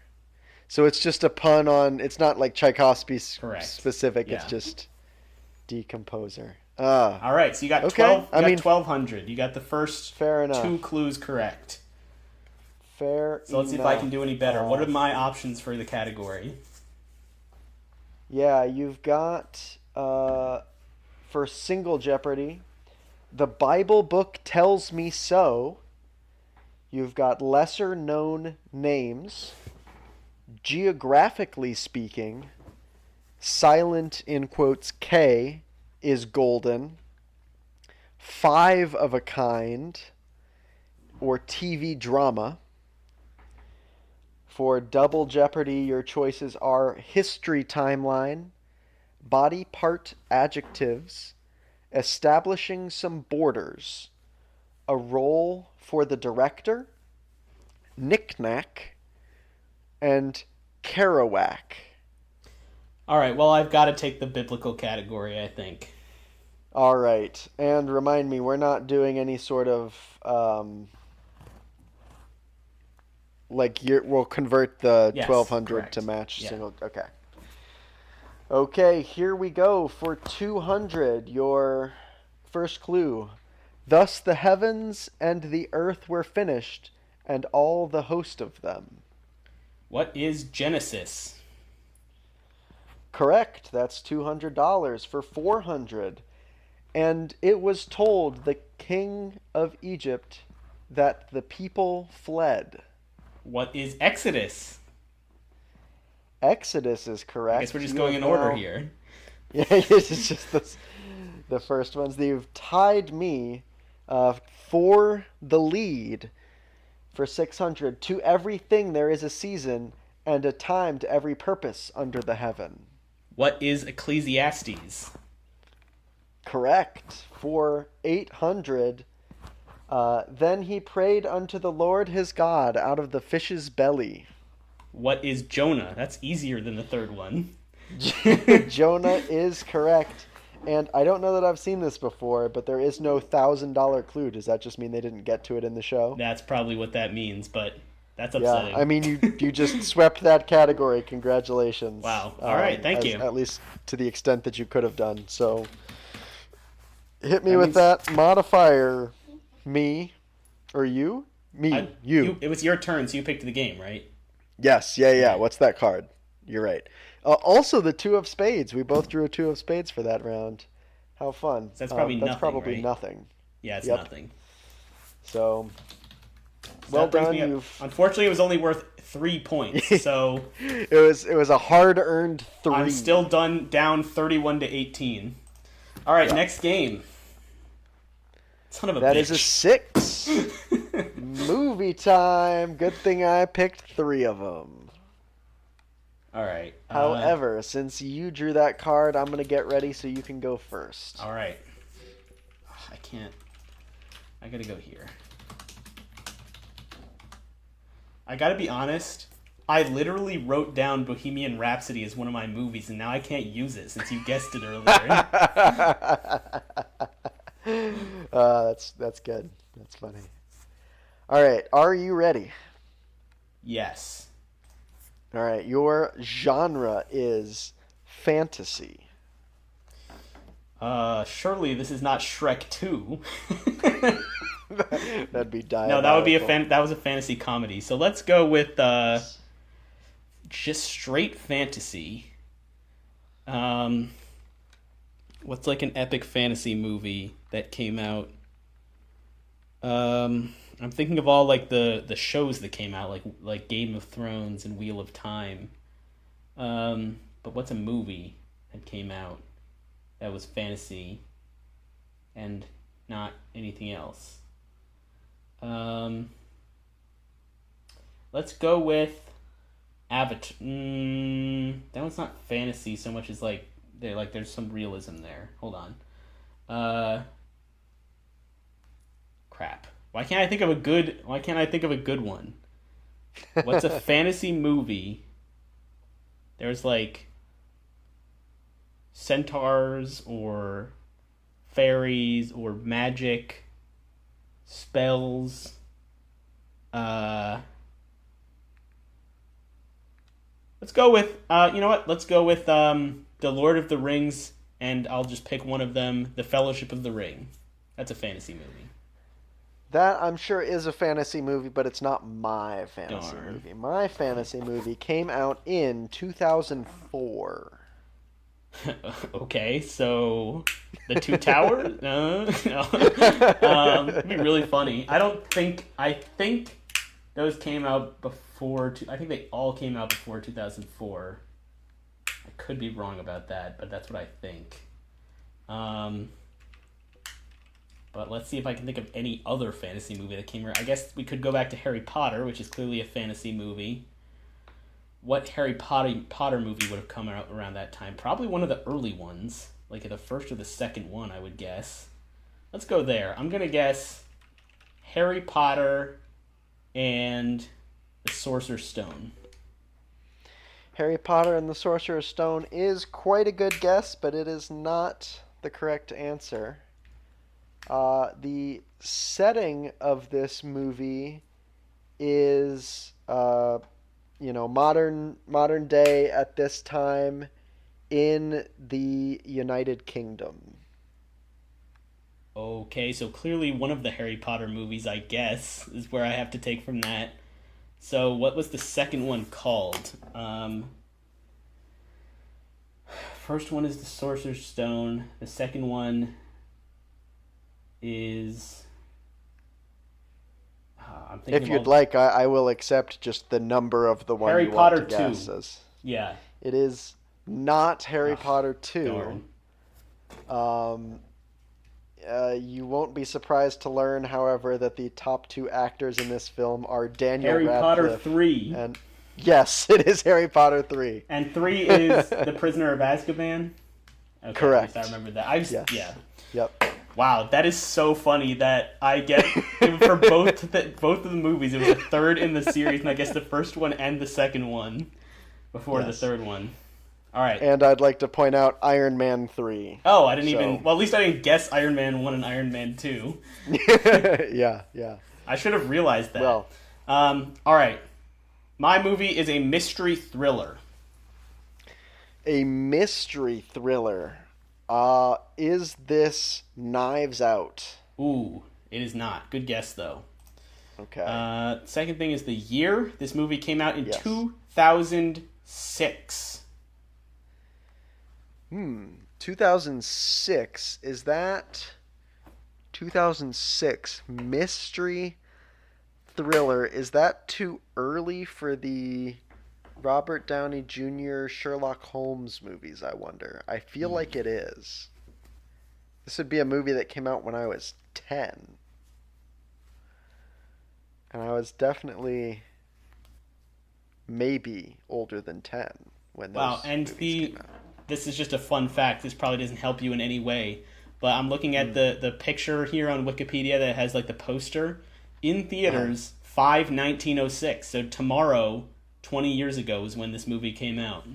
So it's just a pun on. It's not like Tchaikovsky Correct. specific. It's Yeah. just decomposer. Ah, All right, so you got okay. 12. You I got mean, 1,200. You got the first fair enough. two clues correct. Fair So let's see if I can enough. do any better. What are my options for the category? Yeah, you've got for single Jeopardy, the Bible book tells me so. You've got lesser known names, geographically speaking, silent in quotes K is golden, five of a kind, or TV drama. For Double Jeopardy, your choices are history timeline, body part adjectives, establishing some borders, a role for the director, knick-knack, and Kerouac. All right, well, I've got to take the biblical category, I think. All right, and remind me, we're not doing any sort of we'll convert the Yes, 1200 to correct. match Yeah. single. Okay. Okay, here we go for 200. Your first clue. Thus the heavens and the earth were finished, and all the host of them. What is Genesis? Correct. That's $200 for 400. And it was told the king of Egypt that the people fled. What is Exodus? Exodus is I correct. guess we're just You going have in order now- here. Yeah, it's just the first ones. You've tied me for the lead for 600. To everything there is a season and a time to every purpose under the heaven. What is Ecclesiastes? Correct. For 800. Then he prayed unto the Lord his God out of the fish's belly. What is Jonah? That's easier than the third one. Jonah is correct. And I don't know that I've seen this before, but there is no $1,000 clue. Does that just mean they didn't get to it in the show? That's probably what that means, but that's Yeah, upsetting. I mean, you just swept that category. Congratulations. Wow. All right, thank you. At least to the extent that you could have done. So hit me That with means- that modifier. Me or you? Me. You. It was your turn, so you picked the game, right? Yes. Yeah. What's that card? You're right. Also, the two of spades. We both drew a two of spades for that round. How fun. So that's probably That's nothing, probably right? nothing. Yeah, it's Yep. nothing. So, So well that brings done. me up- You've. Unfortunately, it was only worth 3 points, so It was a hard earned 3. I'm still down 31 to 18. All right, next game. Son of a That bitch. is a 6. Movie time. Good thing I picked 3 of them. All right. However, since you drew that card, I'm gonna get ready so you can go first. All right. I can't. I gotta go here. I gotta be honest. I literally wrote down Bohemian Rhapsody as one of my movies, and now I can't use it since you guessed it earlier. That's good. That's funny. All right, are you ready? Yes. All right, your genre is fantasy. Surely this is not Shrek 2. That'd be diabolical. No, that would be that was a fantasy comedy. So let's go with just straight fantasy. What's like an epic fantasy movie that came out? I'm thinking of all like the shows that came out, like Game of Thrones and Wheel of Time. But what's a movie that came out that was fantasy and not anything else? Let's go with Avatar. That one's not fantasy so much as there's some realism there. Hold on. Crap. Why can't I think of a good one? What's a fantasy movie? There's like centaurs or fairies or magic spells. Let's go with you know what? Let's go with The Lord of the Rings, and I'll just pick one of them, The Fellowship of the Ring. That's a fantasy movie. That, I'm sure, is a fantasy movie, but it's not my fantasy Darn. movie. My fantasy movie came out in 2004. Okay, so The Two Towers? No. It'd be really funny. I think those came out before. I think they all came out before 2004. I could be wrong about that, but that's what I think. But let's see if I can think of any other fantasy movie that came out. I guess we could go back to Harry Potter, which is clearly a fantasy movie. What Harry Potter movie would have come out around that time? Probably one of the early ones, like the first or the second one, I would guess. Let's go there. I'm gonna guess Harry Potter and the Sorcerer's Stone. Harry Potter and the Sorcerer's Stone is quite a good guess, but it is not the correct answer. The setting of this movie is, modern day at this time in the United Kingdom. Okay, so clearly one of the Harry Potter movies, I guess, is where I have to take from that. So what was the second one called? First one is the Sorcerer's Stone. The second one is... I'm thinking If you'd like, I will accept just the number of the one Harry you Potter want to 2. guess. Yeah. It is not Harry Potter 2. Darn. You won't be surprised to learn, however, that the top two actors in this film are Daniel Harry Radcliffe Potter 3. and yes, it is Harry Potter 3. And 3 is The Prisoner of Azkaban? Okay, Correct. At least I remember that. Yes. Yeah. Yep. Wow, that is so funny that I get for both of the movies. It was the third in the series, and I guess the first one and the second one before the Yes. third one. All right. And I'd like to point out Iron Man 3. Oh, I didn't even. Well, at least I didn't guess Iron Man 1 and Iron Man 2. Yeah. I should have realized that. Well, all right. My movie is a mystery thriller. a mystery thriller. Is this Knives Out? Ooh, it is not. Good guess though. Okay. Second thing is the year. This movie came out in Yes. 2006. 2006. Is that 2006 mystery thriller? Is that too early for the Robert Downey Jr. Sherlock Holmes movies, I wonder? I feel like it is. This would be a movie that came out when I was 10. And I was definitely maybe older than 10 when those Wow, and movies came out. this is just a fun fact. This probably doesn't help you in any way, but I'm looking at the picture here on Wikipedia that has like the poster in theaters 5/1906. So tomorrow, 20 years ago, is when this movie came out.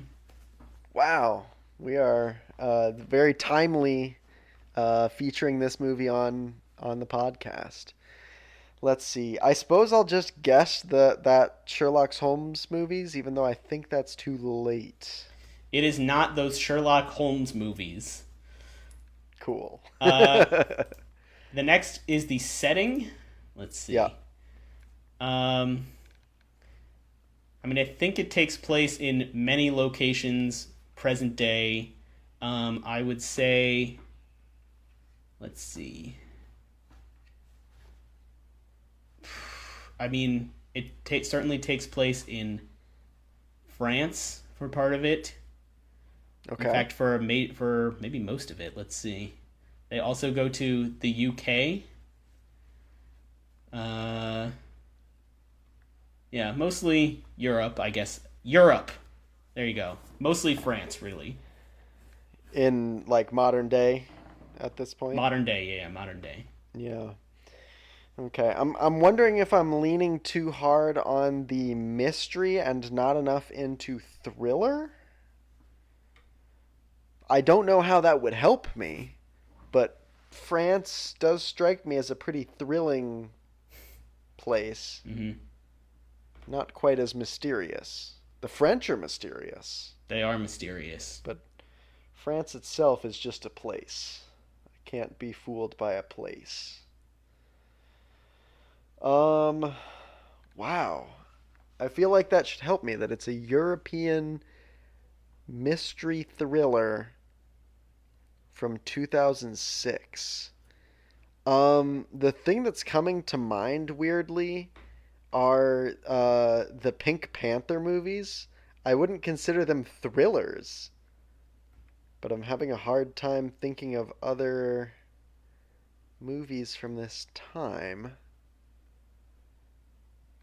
Wow, we are very timely featuring this movie on the podcast. Let's see. I suppose I'll just guess that Sherlock Holmes movies, even though I think that's too late. It is not those Sherlock Holmes movies. Cool. The next is the setting. Let's see. Yeah. I mean, I think it takes place in many locations, present day. I would say, let's see. I mean, certainly takes place in France for part of it. Okay. In fact, for maybe most of it. Let's see. They also go to the UK. Yeah, mostly Europe, I guess. Europe. There you go. Mostly France, really. In like modern day at this point? Modern day, yeah, modern day. Yeah. Okay. I'm wondering if I'm leaning too hard on the mystery and not enough into thriller. I don't know how that would help me, but France does strike me as a pretty thrilling place. Hmm. Not quite as mysterious. The French are mysterious, They are mysterious. but France itself is just a place. I can't be fooled by a place. Wow. I feel like that should help me, that it's a European mystery thriller from 2006. The thing that's coming to mind weirdly are the Pink Panther movies. I wouldn't consider them thrillers, but I'm having a hard time thinking of other movies from this time.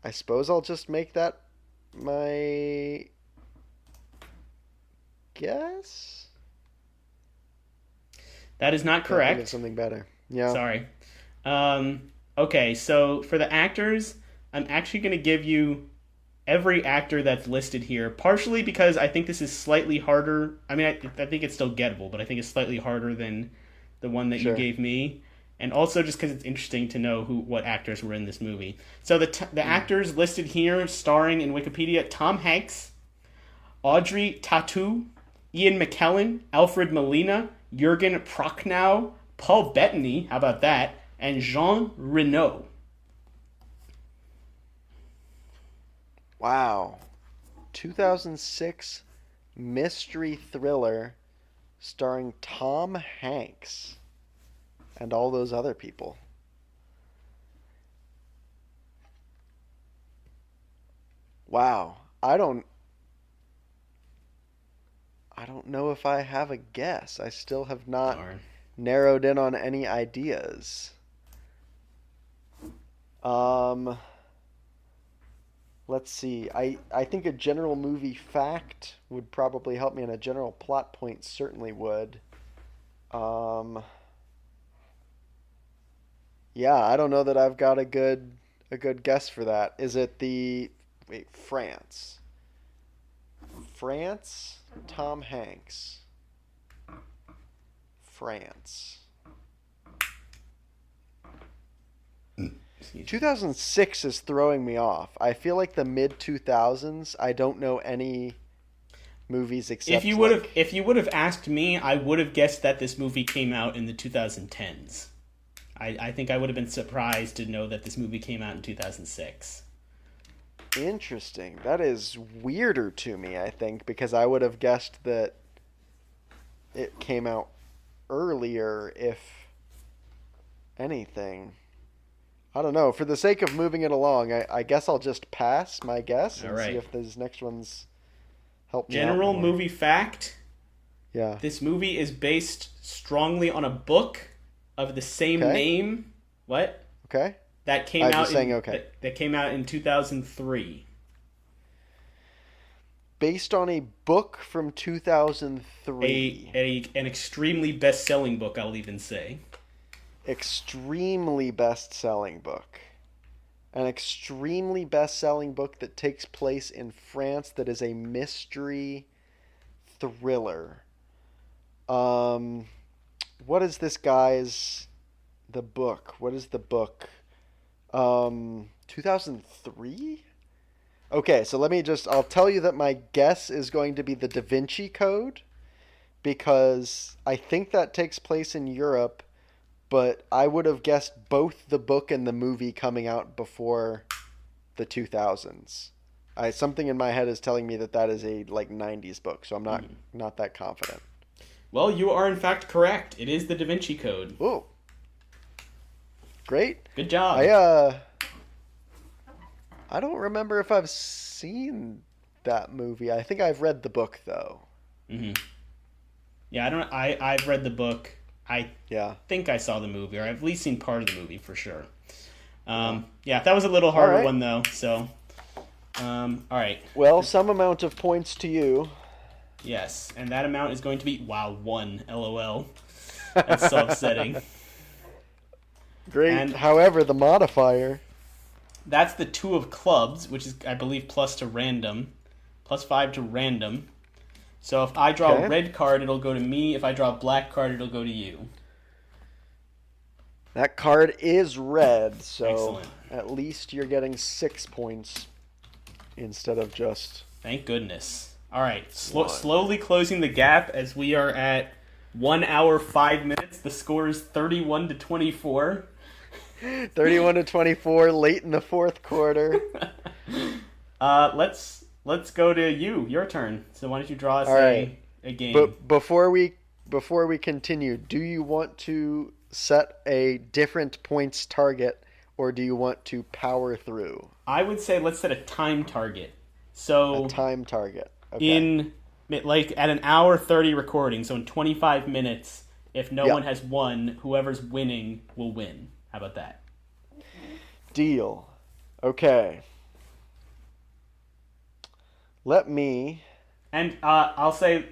I suppose I'll just make that my guess. That is not Can't think of correct. something better. Yeah. Sorry. Okay, so for the actors, I'm actually going to give you every actor that's listed here, partially because I think this is slightly harder. I mean, I think it's still gettable, but I think it's slightly harder than the one that you Sure. gave me. And also just because it's interesting to know what actors were in this movie. So the actors listed here, starring in Wikipedia: Tom Hanks, Audrey Tautou, Ian McKellen, Alfred Molina, Jurgen Prochnow, Paul Bettany, how about that, and Jean Reno. Wow. 2006 mystery thriller starring Tom Hanks and all those other people. Wow. I don't know if I have a guess. I still have not Darn. narrowed in on any ideas. Um Let's see. I think a general movie fact would probably help me, and a general plot point certainly would. Um, yeah, I don't know that I've got a good guess for that. Is it the wait, France? France, Tom Hanks. France. Excuse me. 2006 is throwing me off. I feel like the mid 2000s, I don't know any movies except If you would have asked me, I would have guessed that this movie came out in the 2010s. I think I would have been surprised to know that this movie came out in 2006. Interesting. That is weirder to me, I think, because I would have guessed that it came out earlier, if anything. I don't know. For the sake of moving it along, I guess I'll just pass my guess and All right. see if these next ones help me out General more. movie fact: Yeah. this movie is based strongly on a book of the same Okay. name. What? Okay. That came I was out just saying okay. that came out in 2003. Based on a book from 2003. An extremely best-selling book, I'll even say. Extremely best-selling book. An extremely best-selling book that takes place in France that is a mystery thriller. What is this guy's the book? What is the book? 2003? Okay, so I'll tell you that my guess is going to be the Da Vinci Code, because I think that takes place in Europe, but I would have guessed both the book and the movie coming out before the 2000s. Something in my head is telling me that is a like 90s book, so I'm not that confident. Well, you are in fact correct. It is the Da Vinci Code. Ooh. Great. Good job. I don't remember if I've seen that movie. I think I've read the book though. Hmm. Yeah, I don't. I've read the book. I Yeah. think I saw the movie, or I've at least seen part of the movie for sure. Yeah. Yeah, that was a little All harder right. one though. So, all right. Well, some amount of points to you. Yes, and that amount is going to be wow 1. LOL. That's so upsetting. Great. And However, the modifier. that's the 2 of clubs, which is I believe plus to random, +5 to random. So if I draw a Okay. red card, it'll go to me. If I draw a black card, it'll go to you. That card is red, so Excellent. at least you're getting 6 points instead of just Thank goodness. All right, one. slowly closing the gap as we are at 1 hour 5 minutes. The score is 31-24. 31 to 24 late in the fourth quarter. Let's go to you. Your turn. So why don't you draw us All right. a game? But before we continue, do you want to set a different points target or do you want to power through I would say let's set a time target. a So time target? Okay. in like at an hour 30 recording, so in 25 minutes, if no Yeah. one has won, whoever's winning will win. How about that? Deal. Okay. Let me And I'll say,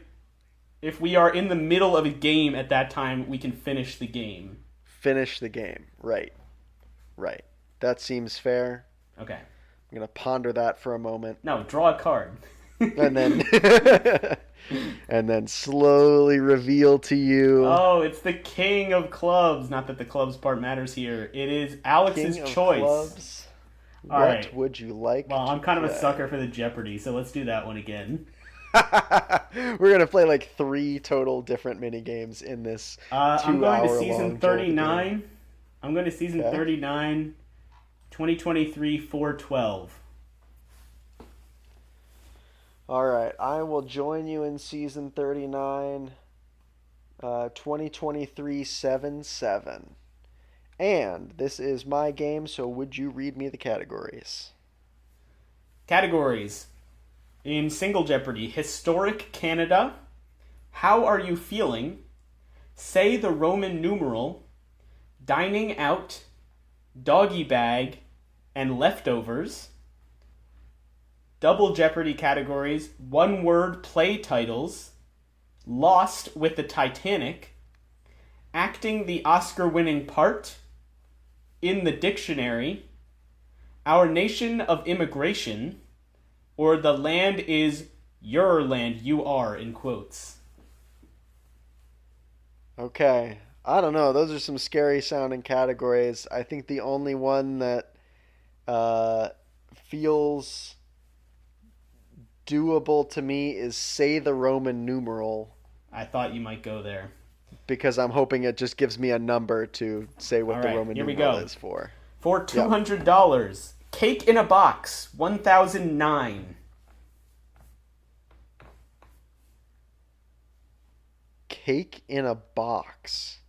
if we are in the middle of a game at that time, we can finish the game. finish the game. Right. Right. That seems fair. Okay. I'm going to ponder that for a moment No, draw a card. and then and then slowly reveal to you Oh, it's the king of clubs. Not that the clubs part matters here. It is Alex's King of choice. Clubs. All What right. would you like? Well, I'm to kind of a play? sucker for the Jeopardy, so let's do that one again. We're gonna play like 3 total different mini games in this I'm going to season Jeopardy 39. I'm going to season Okay. 39, 2023, 412. All right, I will join you in season 39, 2023 7-7. And this is my game, so would you read me the categories? Categories. In Single Jeopardy, Historic Canada, How Are You Feeling, Say the Roman Numeral, Dining Out, Doggy Bag, and Leftovers. Double Jeopardy categories, One Word Play Titles, Lost with the Titanic, Acting the Oscar-winning part, In the Dictionary, Our Nation of Immigration, or The Land is Your Land, You Are, in quotes. Okay, I don't know. Those are some scary sounding categories. I think the only one that feels doable to me is say the Roman numeral I thought you might go there. because I'm hoping it just gives me a number to say what All the right, Roman here we numeral go. is for. For $200, Cake in a Box, 1009. Cake in a box,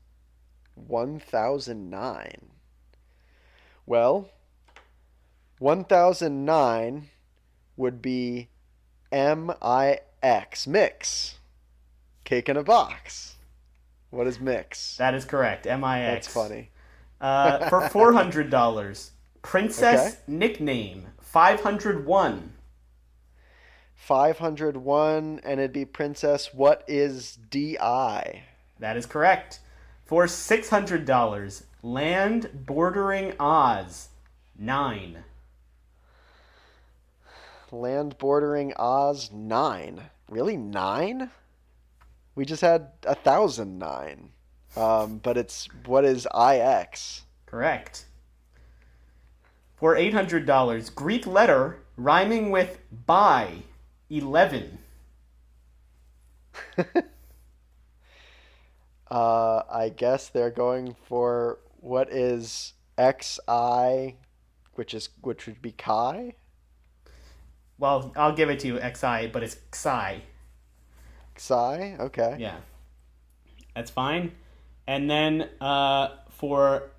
1009. Well, 1009 would be mix. Cake in a box. What is mix? That is correct, MIX. That's funny. For $400, Princess Okay. Nickname, 501. 501, and it'd be Princess. What is DI? That is correct. For $600, Land Bordering Oz, 9. Land bordering Oz, 9. Really, 9? We just had 1009. But it's what is IX? Correct. For $800, Greek letter rhyming with by, 11. I guess they're going for what is XI, which would be Chi? Well, I'll give it to you, XI, but it's Xi. Xi? Okay. Yeah. That's fine. And then for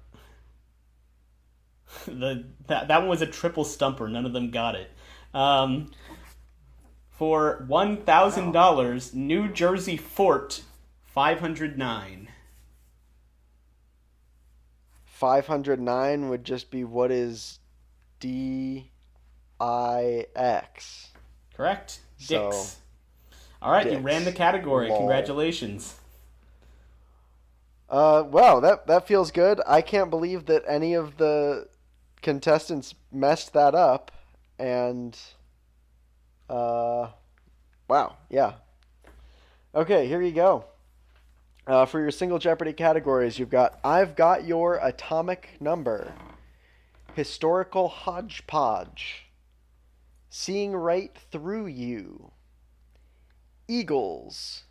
That one was a triple stumper. None of them got it. For $1,000, New Jersey Fort 509. 509 would just be what is DIX. Correct. So, Dix. All right, you Dix. ran the category. Lol. Congratulations. Wow, that feels good. I can't believe that any of the contestants messed that up. And, wow, yeah. Okay, here you go. For your single Jeopardy categories, you've got I've Got Your Atomic Number, Historical Hodgepodge, Seeing Right Through You, Eagles,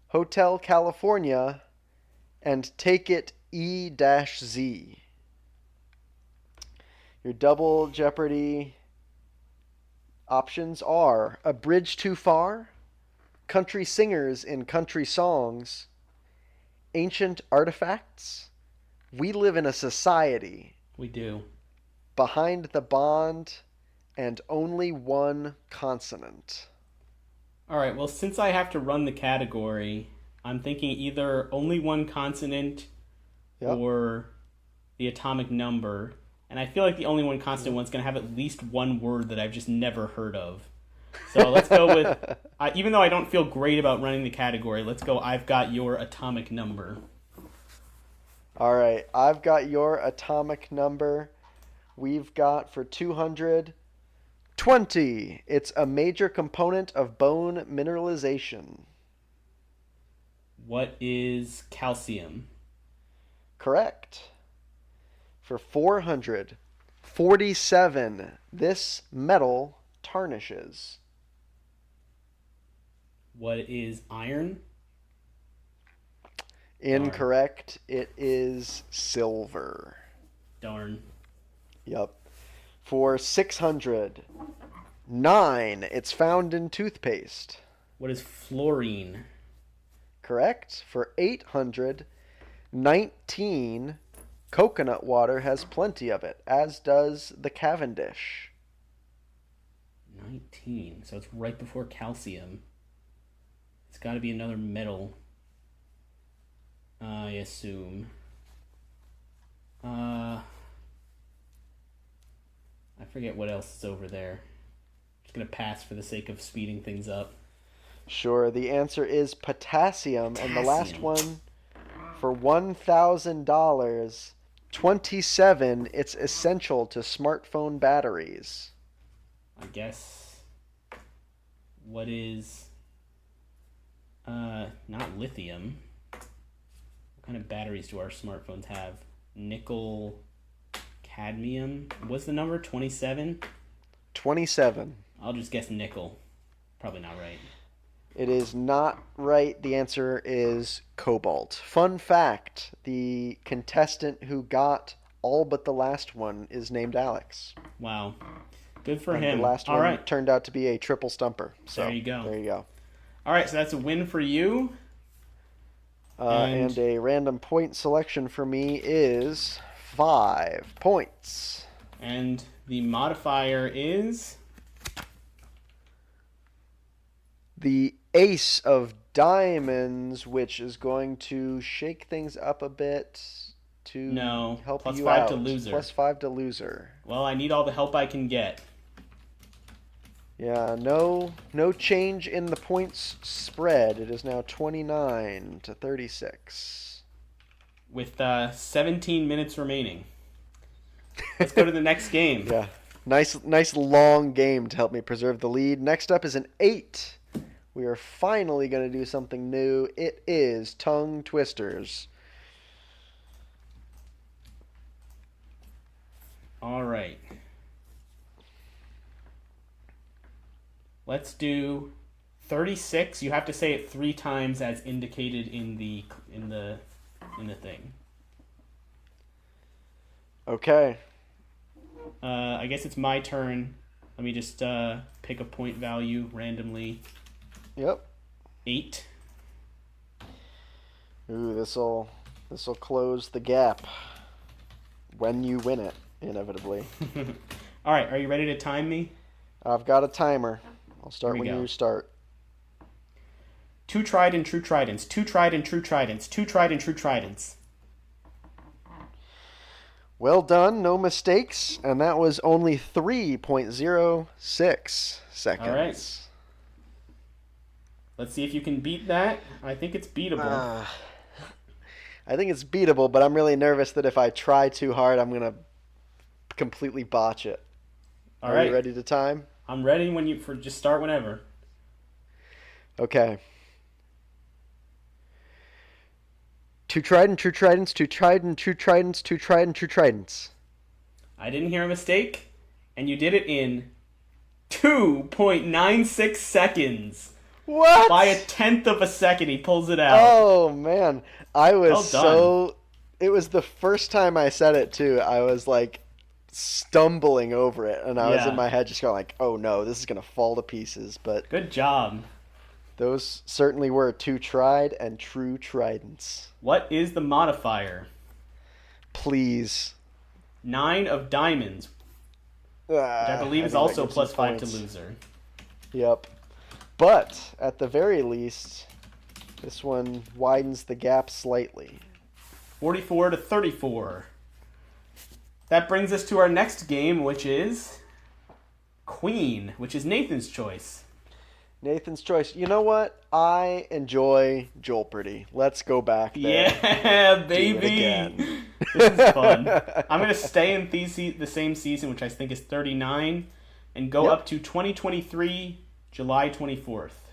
Hotel California, and Take It E-Z. Your double Jeopardy options are A Bridge Too Far, Country Singers in Country Songs, Ancient Artifacts, We Live in a Society, We do. Behind the Bond, and Only One Consonant. All right, well, since I have to run the category, I'm thinking either only one consonant Yep. or the atomic number. And I feel like the only one consonant one's going to have at least one word that I've just never heard of. So let's go with, even though I don't feel great about running the category, let's go I've Got Your Atomic Number. All right, I've Got Your Atomic Number. We've got for 220. It's a major component of bone mineralization. What is calcium? Correct. For 447, this metal tarnishes. What is iron? Incorrect. It is silver. Darn. Yep. For 600, 9, it's found in toothpaste. What is fluorine? Correct. For 800, 19, coconut water has plenty of it, as does the Cavendish. 19. So it's right before calcium. It's got to be another metal. I assume. I forget what else is over there. Just gonna pass for the sake of speeding things up. Sure, the answer is potassium. And the last one, for $1,000, 27, it's essential to smartphone batteries. I guess. What is... not lithium. What kind of batteries do our smartphones have? Nickel, cadmium. What's the number? 27? 27. I'll just guess nickel. Probably not right. It is not right. The answer is cobalt. Fun fact, the contestant who got all but the last one is named Alex. Wow. Good for And him. the last All one right. turned out to be a triple stumper. So There you go. There you go. All right, so that's a win for you. And a random point selection for me is 5 points. And the modifier is... The ace of diamonds, which is going to shake things up a bit to No, help plus you 5 out. to loser. Plus 5 to loser. Well, I need all the help I can get. Yeah, no change in the points spread. It is now 29 to 36. With 17 minutes remaining. Let's go to the next game. Yeah, nice long game to help me preserve the lead. Next up is an 8. We are finally going to do something new. It is tongue twisters. All right. Let's do 36. You have to say it 3 times as indicated in the thing. Okay. I guess it's my turn. Let me just pick a point value randomly. Yep. 8. Ooh, this'll close the gap. when you win it, inevitably. All right, are you ready to time me? I've got a timer. I'll start Here we when go. you start. Two tried and true tridents. Two tried and true tridents. Two tried and true tridents. Well done, no mistakes, and that was only 3.06 seconds. All right. Let's see if you can beat that. I think it's beatable. I think it's beatable, but I'm really nervous that if I try too hard, I'm gonna completely botch it. All Are right. you ready to time? I'm ready when you just start whenever. Okay. Two tried and true tridents, two tried and true tridents, two tried and true tridents. I didn't hear a mistake, and you did it in 2.96 seconds. What? By a tenth of a second, he pulls it out. Oh man, I was Well done. so. It was the first time I said it too. I was like stumbling over it, and I was Yeah. in my head just going like, "Oh no, this is gonna fall to pieces." But Good job. those certainly were two tried and true tridents. What is the modifier? Please. 9 of diamonds, which I believe is also plus 5 to loser. Yep. But at the very least, this one widens the gap slightly. 44 to 34. That brings us to our next game, which is Queen, which is Nathan's choice. Nathan's choice. You know what? I enjoy Jeopardy. Let's go back there. Yeah, Do it baby. again. This is fun. I'm going to stay in the same season, which I think is 39, and go Yep. up to 2023, July 24th.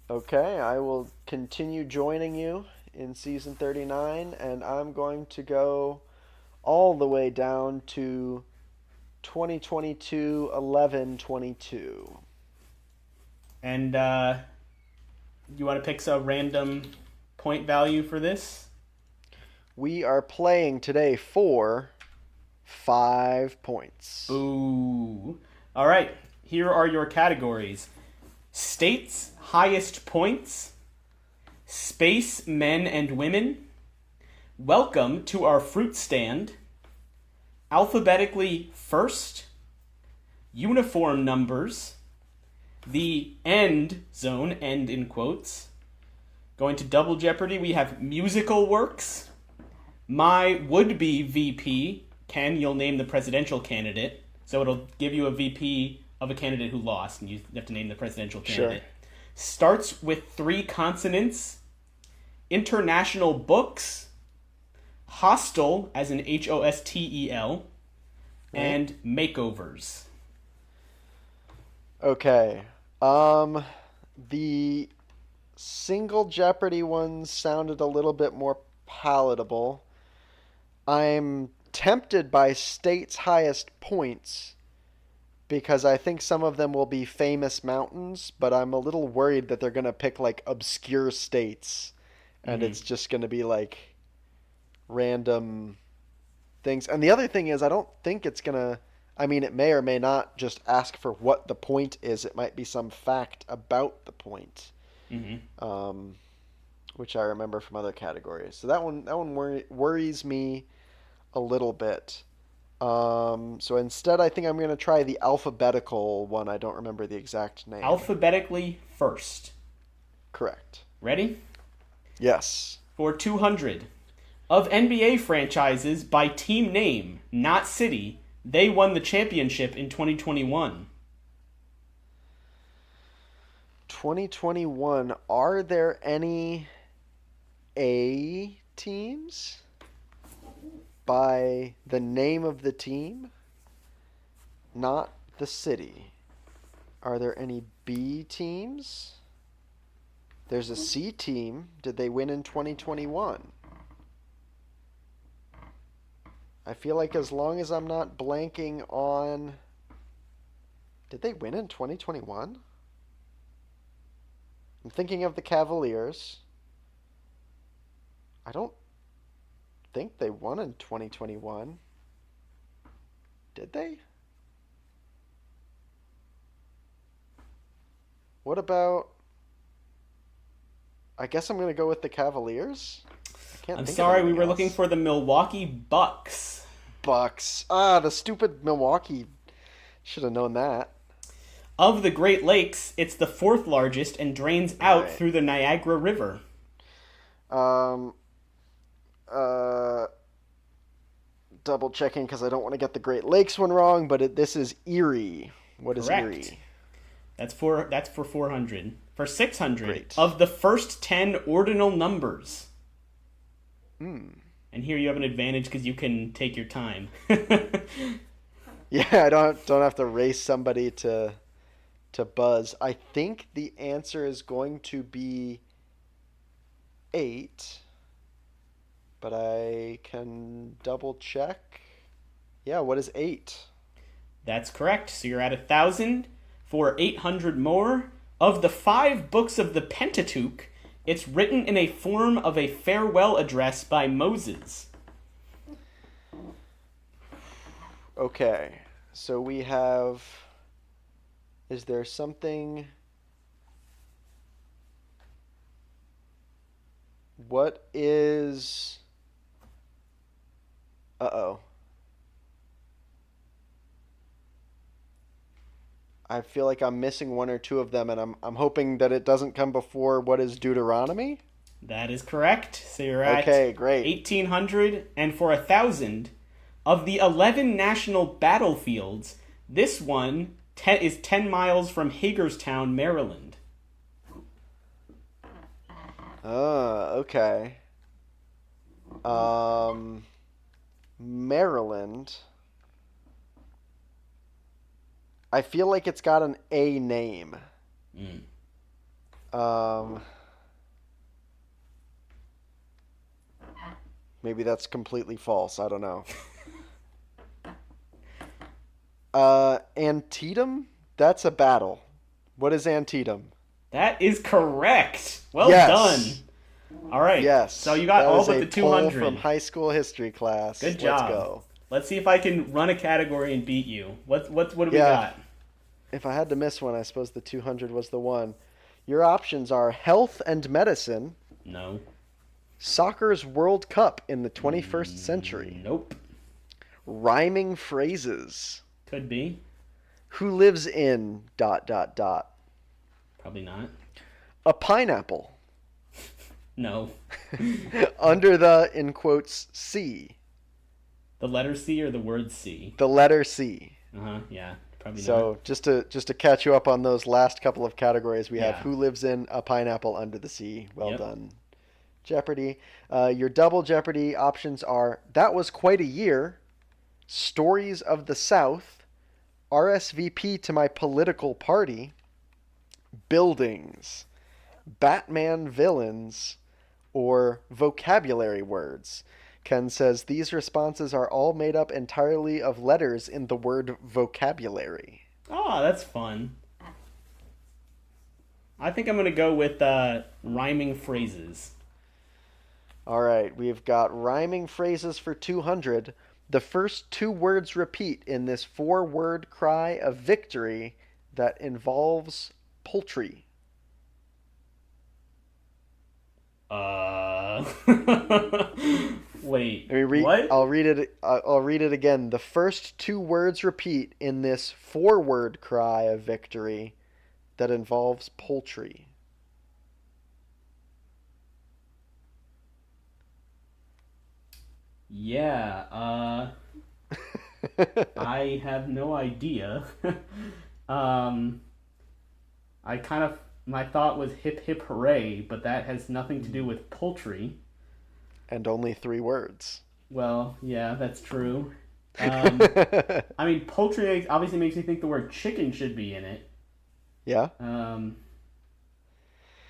Okay, I will continue joining you in season 39, and I'm going to go all the way down to 2022 11/22. And you want to pick a random point value for this? We are playing today for 5 points. Ooh. All right. Here are your categories: states' highest points, space men and women, welcome to our fruit stand, alphabetically first, uniform numbers, the end zone, end in quotes. Going to Double Jeopardy, we have musical works, my would-be VP. Ken, you'll name the presidential candidate. So it'll give you a VP of a candidate who lost, and you have to name the presidential candidate. Sure. Starts with 3 consonants, international books, hostel, as in HOSTEL, and makeovers. Okay. The single Jeopardy ones sounded a little bit more palatable. I'm tempted by states' highest points because I think some of them will be famous mountains, but I'm a little worried that they're going to pick like obscure states and it's just going to be like random things. And the other thing is, I don't think it's going to. I mean, it may or may not just ask for what the point is. It might be some fact about the point, which I remember from other categories. So that one worries me a little bit. So instead, I think I'm going to try the alphabetical one. I don't remember the exact name. Alphabetically first. Correct. Ready? Yes. For 200. Of NBA franchises by team name, not city, they won the championship in 2021. 2021. Are there any A teams by the name of the team, not the city? Are there any B teams? There's a C team. Did they win in 2021? I feel like as long as I'm not blanking on... Did they win in 2021? I'm thinking of the Cavaliers. I don't think they won in 2021. Did they? What about... I guess I'm going to go with the Cavaliers. I Can't I'm think of sorry, we anything were looking else. for the Milwaukee Bucks. Bucks. Ah, the stupid Milwaukee. Should have known that. Of the Great Lakes, it's the fourth largest and drains out Right. through the Niagara River. Um. Uh. Double checking because I don't want to get the Great Lakes one wrong, but this is Erie. What is Correct. Erie? That's for 400. For 600, Great. of the first 10 ordinal numbers. Hmm. And here you have an advantage because you can take your time. Yeah, I don't have to race somebody to buzz. I think the answer is going to be 8, but I can double check. Yeah, what is 8? That's correct. So you're at 1,000 for 800 more. Of the 5 books of the Pentateuch, it's written in a form of a farewell address by Moses. Okay, so we have. Is there something? What is. Uh-oh. I feel like I'm missing one or two of them, and I'm hoping that it doesn't come before what is Deuteronomy? That is correct. So you're at Okay, great. 1,800, and for 1,000, of the 11 national battlefields, this one is 10 miles from Hagerstown, Maryland. Okay. Maryland. I feel like it's got an A name. Um, Maybe that's completely false. I don't know. Antietam? That's a battle. What is Antietam? That is correct. Well Yes. done. All right. Yes. So you got that all is but a the poll 200. from high school history class. Good job. Let's go. Let's see if I can run a category and beat you. What do we Yeah. got? If I had to miss one, I suppose the 200 was the one. Your options are health and medicine, No. soccer's World Cup in the 21st century, Nope. rhyming phrases, Could be. who lives in ... Probably not. A pineapple, No. under the, in quotes, sea, The letter C or the word C? the letter C. Yeah. Probably So not. just to catch you up on those last couple of categories, we have Yeah. who lives in a pineapple under the sea. Well Yep. done. Jeopardy. Your double Jeopardy options are that was quite a year, stories of the South, RSVP to my political party, buildings, Batman villains, or vocabulary words. Ken says these responses are all made up entirely of letters in the word vocabulary. Oh, that's fun. I think I'm going to go with rhyming phrases. All right, we've got rhyming phrases for 200. The first 2 words repeat in this 4-word cry of victory that involves poultry. Wait. Let me read. What? I'll read it. I'll read it again. The first 2 words repeat in this 4-word cry of victory that involves poultry. Yeah. I have no idea. um, my thought was hip hip hooray, but that has nothing to do with poultry. And only 3 words. Well, yeah, that's true. I mean, poultry obviously makes me think the word chicken should be in it. Yeah.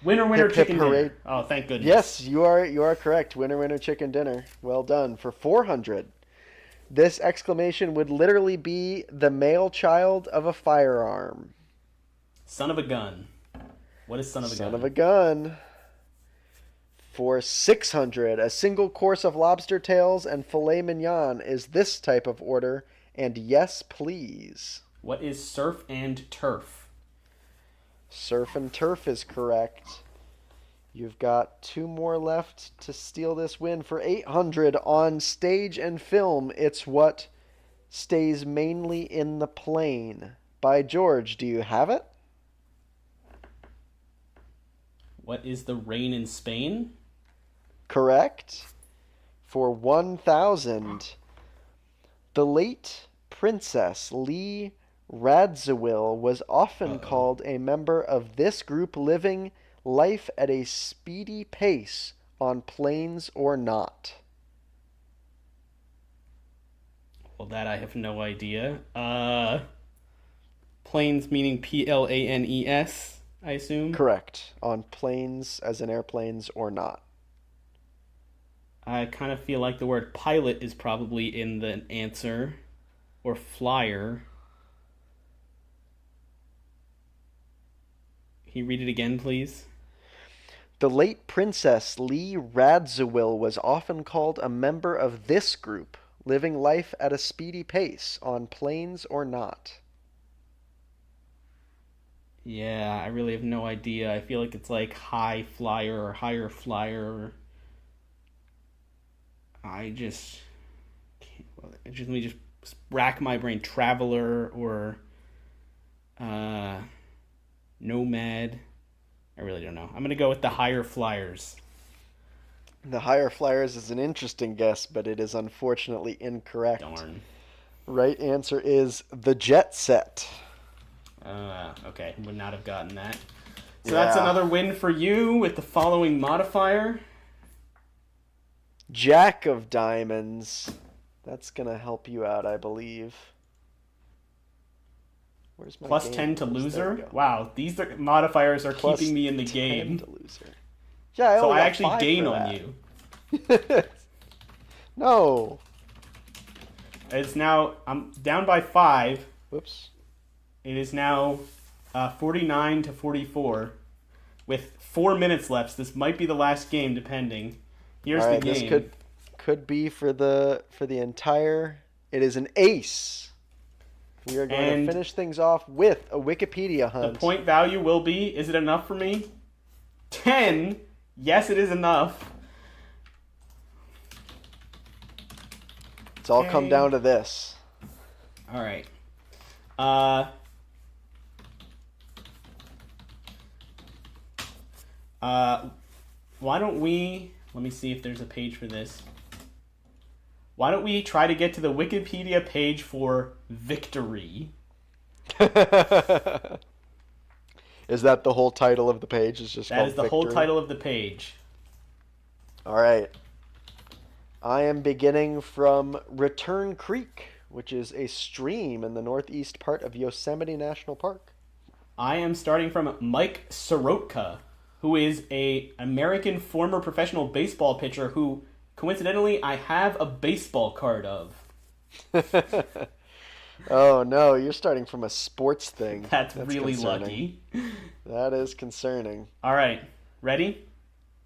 Winner, winner, Hip, hip, chicken hooray. dinner. Oh, thank goodness. Yes, you are correct. Winner, winner, chicken dinner. Well done. For 400. This exclamation would literally be the male child of a firearm. Son of a gun. What is son of a Son gun? of a gun. For 600, a single course of lobster tails and filet mignon is this type of order, and yes, please. What is surf and turf? Surf and turf is correct. You've got two more left to steal this win for 800 on stage and film. It's what stays mainly in the plane. By George, do you have it? What is the rain in Spain? Correct. For 1,000. The late Princess Lee Radziwill was often Uh-oh. called a member of this group living life at a speedy pace on planes or not. Well, that I have no idea. Planes meaning Planes, I assume. Correct. On planes, as in airplanes or not. I kind of feel like the word pilot is probably in the answer, or flyer. Can you read it again, please? The late Princess Lee Radziwill was often called a member of this group, living life at a speedy pace, on planes or not. Yeah, I really have no idea. I feel like it's like high flyer or higher flyer. I just can't. Well, let me just rack my brain. Traveler or uh, nomad. I really don't know. I'm gonna go with the higher flyers. The higher flyers is an interesting guess, but it is unfortunately incorrect. Darn. Right answer is the jet set. Okay, would not have gotten that. So that's Yeah. another win for you with the following modifier. Jack of diamonds. That's gonna help you out, I believe. Where's my Plus game? 10 to There we loser. go. Wow, modifiers are Plus keeping me in the 10 game. to loser. Yeah, So only I got actually 5 gain for on that. you. No. It's now, I'm down by 5. Whoops. It is now 49 to 44 with 4 minutes left. This might be the last game, depending. Here's All right, the game. this could be for the entire. It is an ace. We are going And to finish things off with a Wikipedia The hunt. point value will be, is it enough for me? 10. Yes, it is enough. It's all come Okay. down to this. All right. Why don't we... Let me see if there's a page for this. Why don't we try to get to the Wikipedia page for victory? Is that the whole title of the page? Is just That called is the whole Victory? title of the page. All right. I am beginning from Return Creek, which is a stream in the northeast part of Yosemite National Park. I am starting from Mike Soroka, who is a American former professional baseball pitcher who, coincidentally, I have a baseball card of. Oh no, you're starting from a sports thing. That's really concerning. lucky. That is concerning. All right, ready?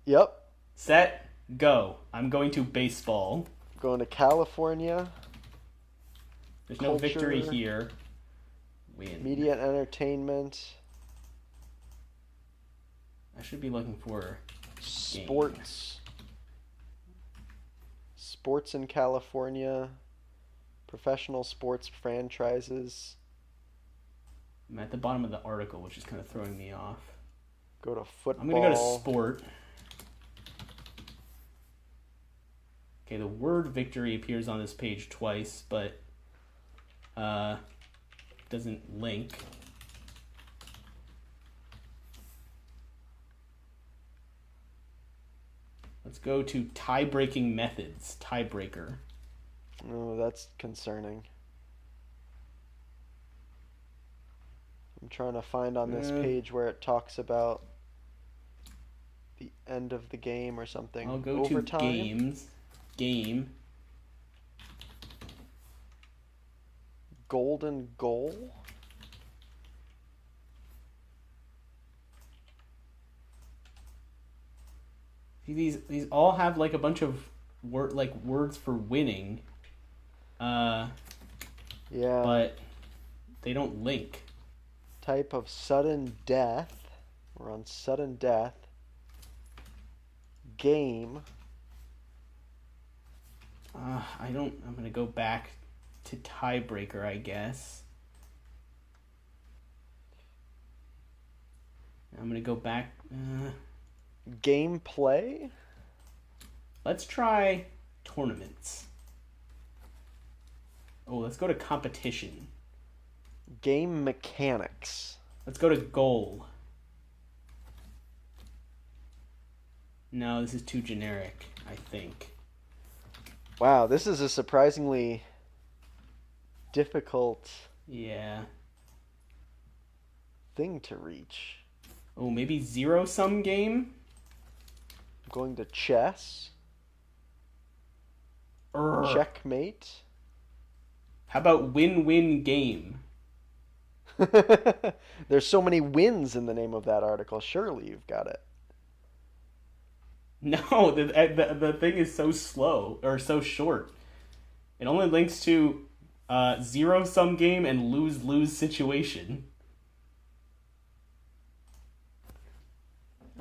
Yep. Set, go. I'm going to baseball. Going to California. There's no Culture. victory here. Win. Media and entertainment. I should be looking for Sports. Sports in California. Professional sports franchises. I'm at the bottom of the article, which is kind of throwing me off. Go to football. I'm going to go to sport. Okay, the word victory appears on this page twice, but doesn't link. Let's go to tie-breaking methods. Tiebreaker. Oh, that's concerning. I'm trying to find on this page where it talks about the end of the game or something. I'll go Overtime? to games. Game. Golden goal? See, these all have like a bunch of words for winning. Yeah. But they don't link. Type of sudden death. We're on sudden death. game. I'm gonna go back to tiebreaker, I guess. I'm gonna go back. Gameplay. Let's try tournaments. Oh, let's go to competition. Game mechanics. Let's go to goal. No, this is too generic, I think. Wow, this is a surprisingly difficult Yeah. thing to reach. Oh, maybe zero-sum game? I'm going to chess. Checkmate. How about win-win game? There's so many wins in the name of that article. Surely you've got it. No, the thing is so slow, or so short. It only links to zero-sum game and lose-lose situation.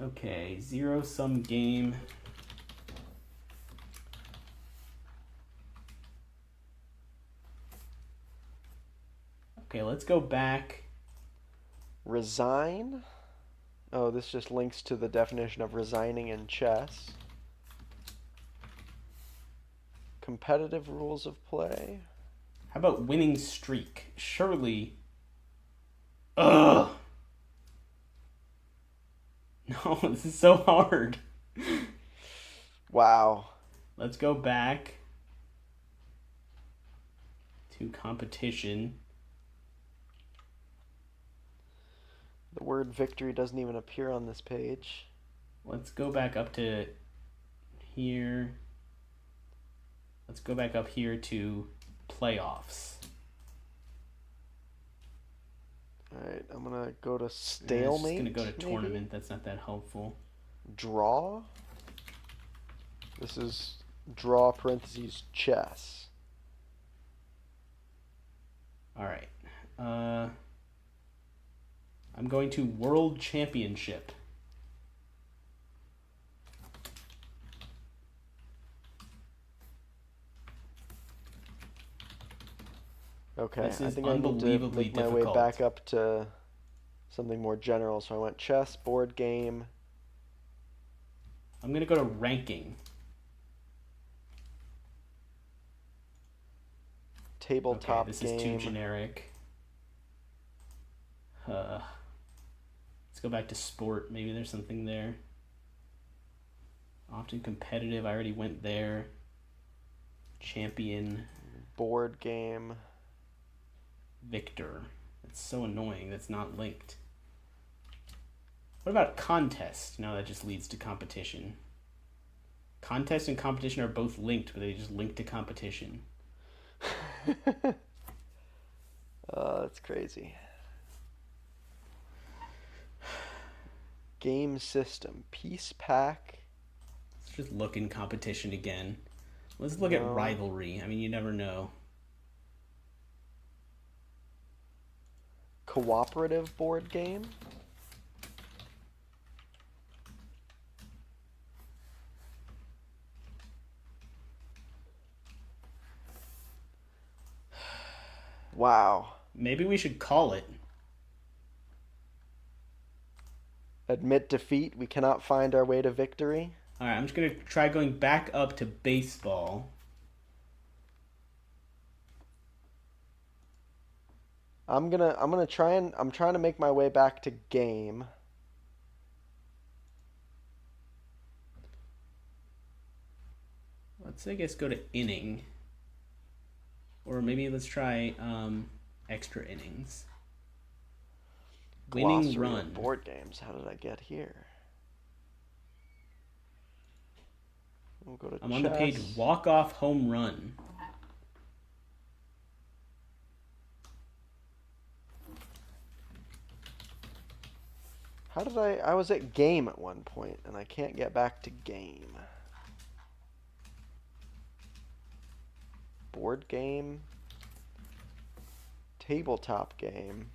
Okay, zero-sum game. Okay, let's go back. Resign. Oh, this just links to the definition of resigning in chess. Competitive rules of play. How about winning streak? Surely. Ugh. No, this is so hard. Wow. Let's go back to competition. The word victory doesn't even appear on this page. Let's go back up to here. Let's go back up here to playoffs. Alright, I'm going to go to It's just stalemate. gonna go to maybe? tournament. That's not that helpful. Draw. This is draw parentheses chess. All right. I'm going to World Championship. Okay, This I is think I need to unbelievably make my way difficult. back up to something more general. So I went chess, board game. I'm gonna go to ranking. Tabletop Okay, this game. is too generic. Let's go back to sport. Maybe there's something there. Often competitive. I already went there. Champion. Board game. Victor. That's so annoying. That's not linked. What about contest? No, that just leads to competition. Contest and competition are both linked, but they just link to competition. That's crazy. Game system. Peace pack. Let's just look in competition again. Let's look at No. rivalry. I mean, you never know. Cooperative board game. Wow. Maybe we should call it. Admit defeat. We cannot find our way to victory. All right, I'm just gonna try going back up to baseball. I'm trying to make my way back to game. Let's, I guess, go to inning. Or maybe let's try extra innings. Winning Glossary of run. board games. How did I get here? We'll go to I'm on the page chess. walk-off home run. How did I was at game at one point and I can't get back to game. Board game. Tabletop game.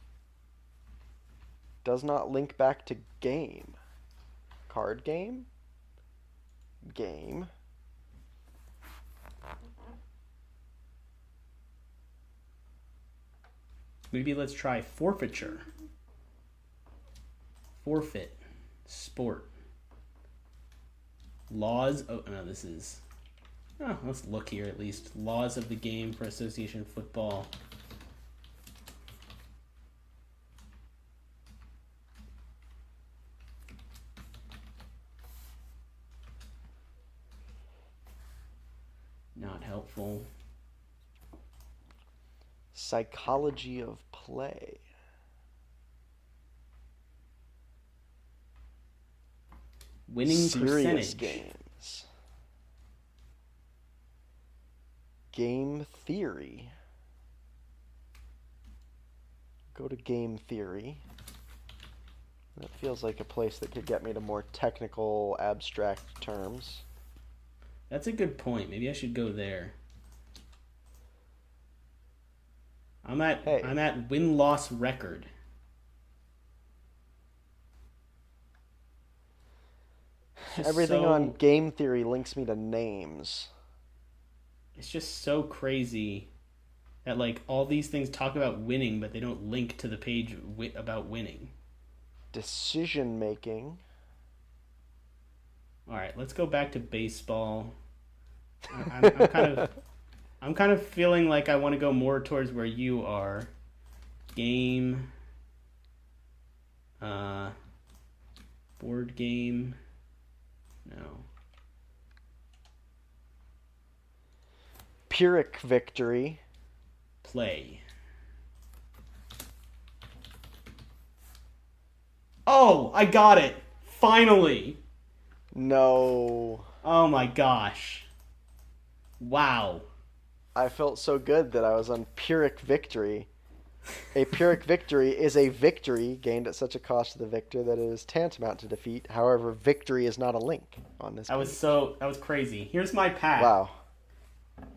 Does not link back to game. Card game? game. Maybe let's try forfeiture. Forfeit. Sport. Laws. Oh, no, this is... Oh, let's look here at least. Laws of the game for association football. Not helpful. Psychology of play. Winning Serious percentage. games. Game theory. Go to game theory. That feels like a place that could get me to more technical, abstract terms. That's a good point. Maybe I should go there. I'm at win-loss record. Everything on game theory links me to names. It's just so crazy that like all these things talk about winning, but they don't link to the page about winning. Decision making. All right, let's go back to baseball. I'm kind of feeling like I want to go more towards where you are. Game. Board game. No. Pyrrhic victory. Play. Oh, I got it. Finally. No. Oh my gosh. Wow. I felt so good that I was on Pyrrhic victory. A Pyrrhic victory is a victory gained at such a cost to the victor that it is tantamount to defeat. However, victory is not a link on this page. That was crazy. Here's my pack. Wow.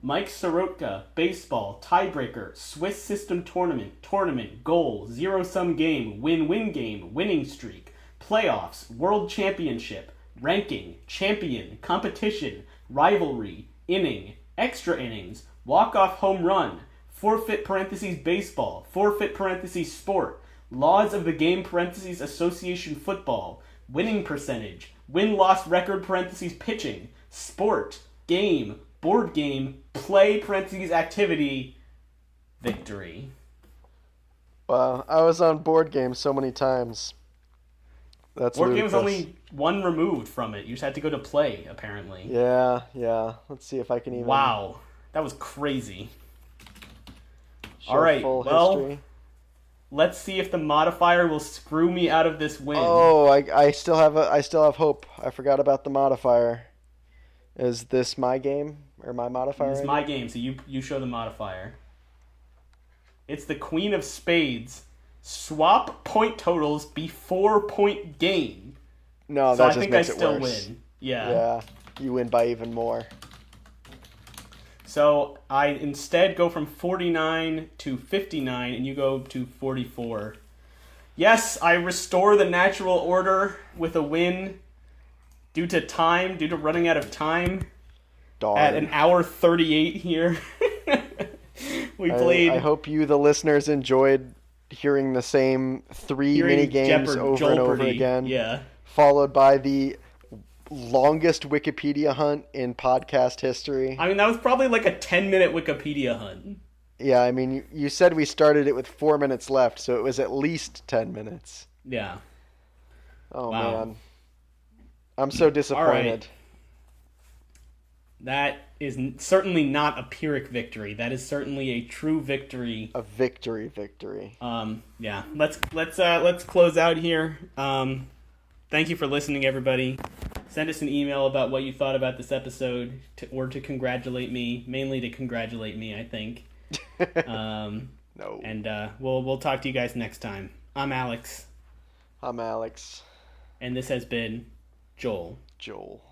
Mike Soroka, baseball, tiebreaker, Swiss system tournament, goal, zero-sum game, win-win game, winning streak, playoffs, world championship, ranking, champion, competition, rivalry, inning, extra innings, walk-off home run, forfeit parentheses baseball, forfeit parentheses sport, laws of the game parentheses association football, winning percentage, win-loss record parentheses pitching, sport, game, board game, play parentheses activity, victory. Wow, I was on board games so many times. That's Board game was ludicrous. only one removed from it. You just had to go to play, apparently. Yeah. Let's see if I can even... Wow. That was crazy. show All right, full well, history. Let's see if the modifier will screw me out of this win. Oh, I still have hope. I forgot about the modifier. Is this my game or my modifier? It's my game, so you show the modifier. It's the Queen of Spades. Swap point totals before point game. No, So that I just think I makes it still worse. win. Yeah. Yeah, you win by even more. So I instead go from 49 to 59, and you go to 44. Yes, I restore the natural order with a win due to running out of time Darn. at an hour 38 here. We played I hope you, the listeners, enjoyed hearing the same three mini games over and over Jeopardy. again. Yeah. Followed by the longest Wikipedia hunt in podcast history. I mean, that was probably like a 10-minute Wikipedia hunt. Yeah, I mean, you said we started it with 4 minutes left, so it was at least 10 minutes. Yeah. Oh, Wow. man. I'm so disappointed. That is certainly not a Pyrrhic victory. That is certainly a true victory. A victory. Yeah. Let's close out here. Thank you for listening, everybody. Send us an email about what you thought about this episode, or to congratulate me. Mainly to congratulate me, I think. No. And we'll talk to you guys next time. I'm Alex, I'm Alex. and this has been Joel. Joel.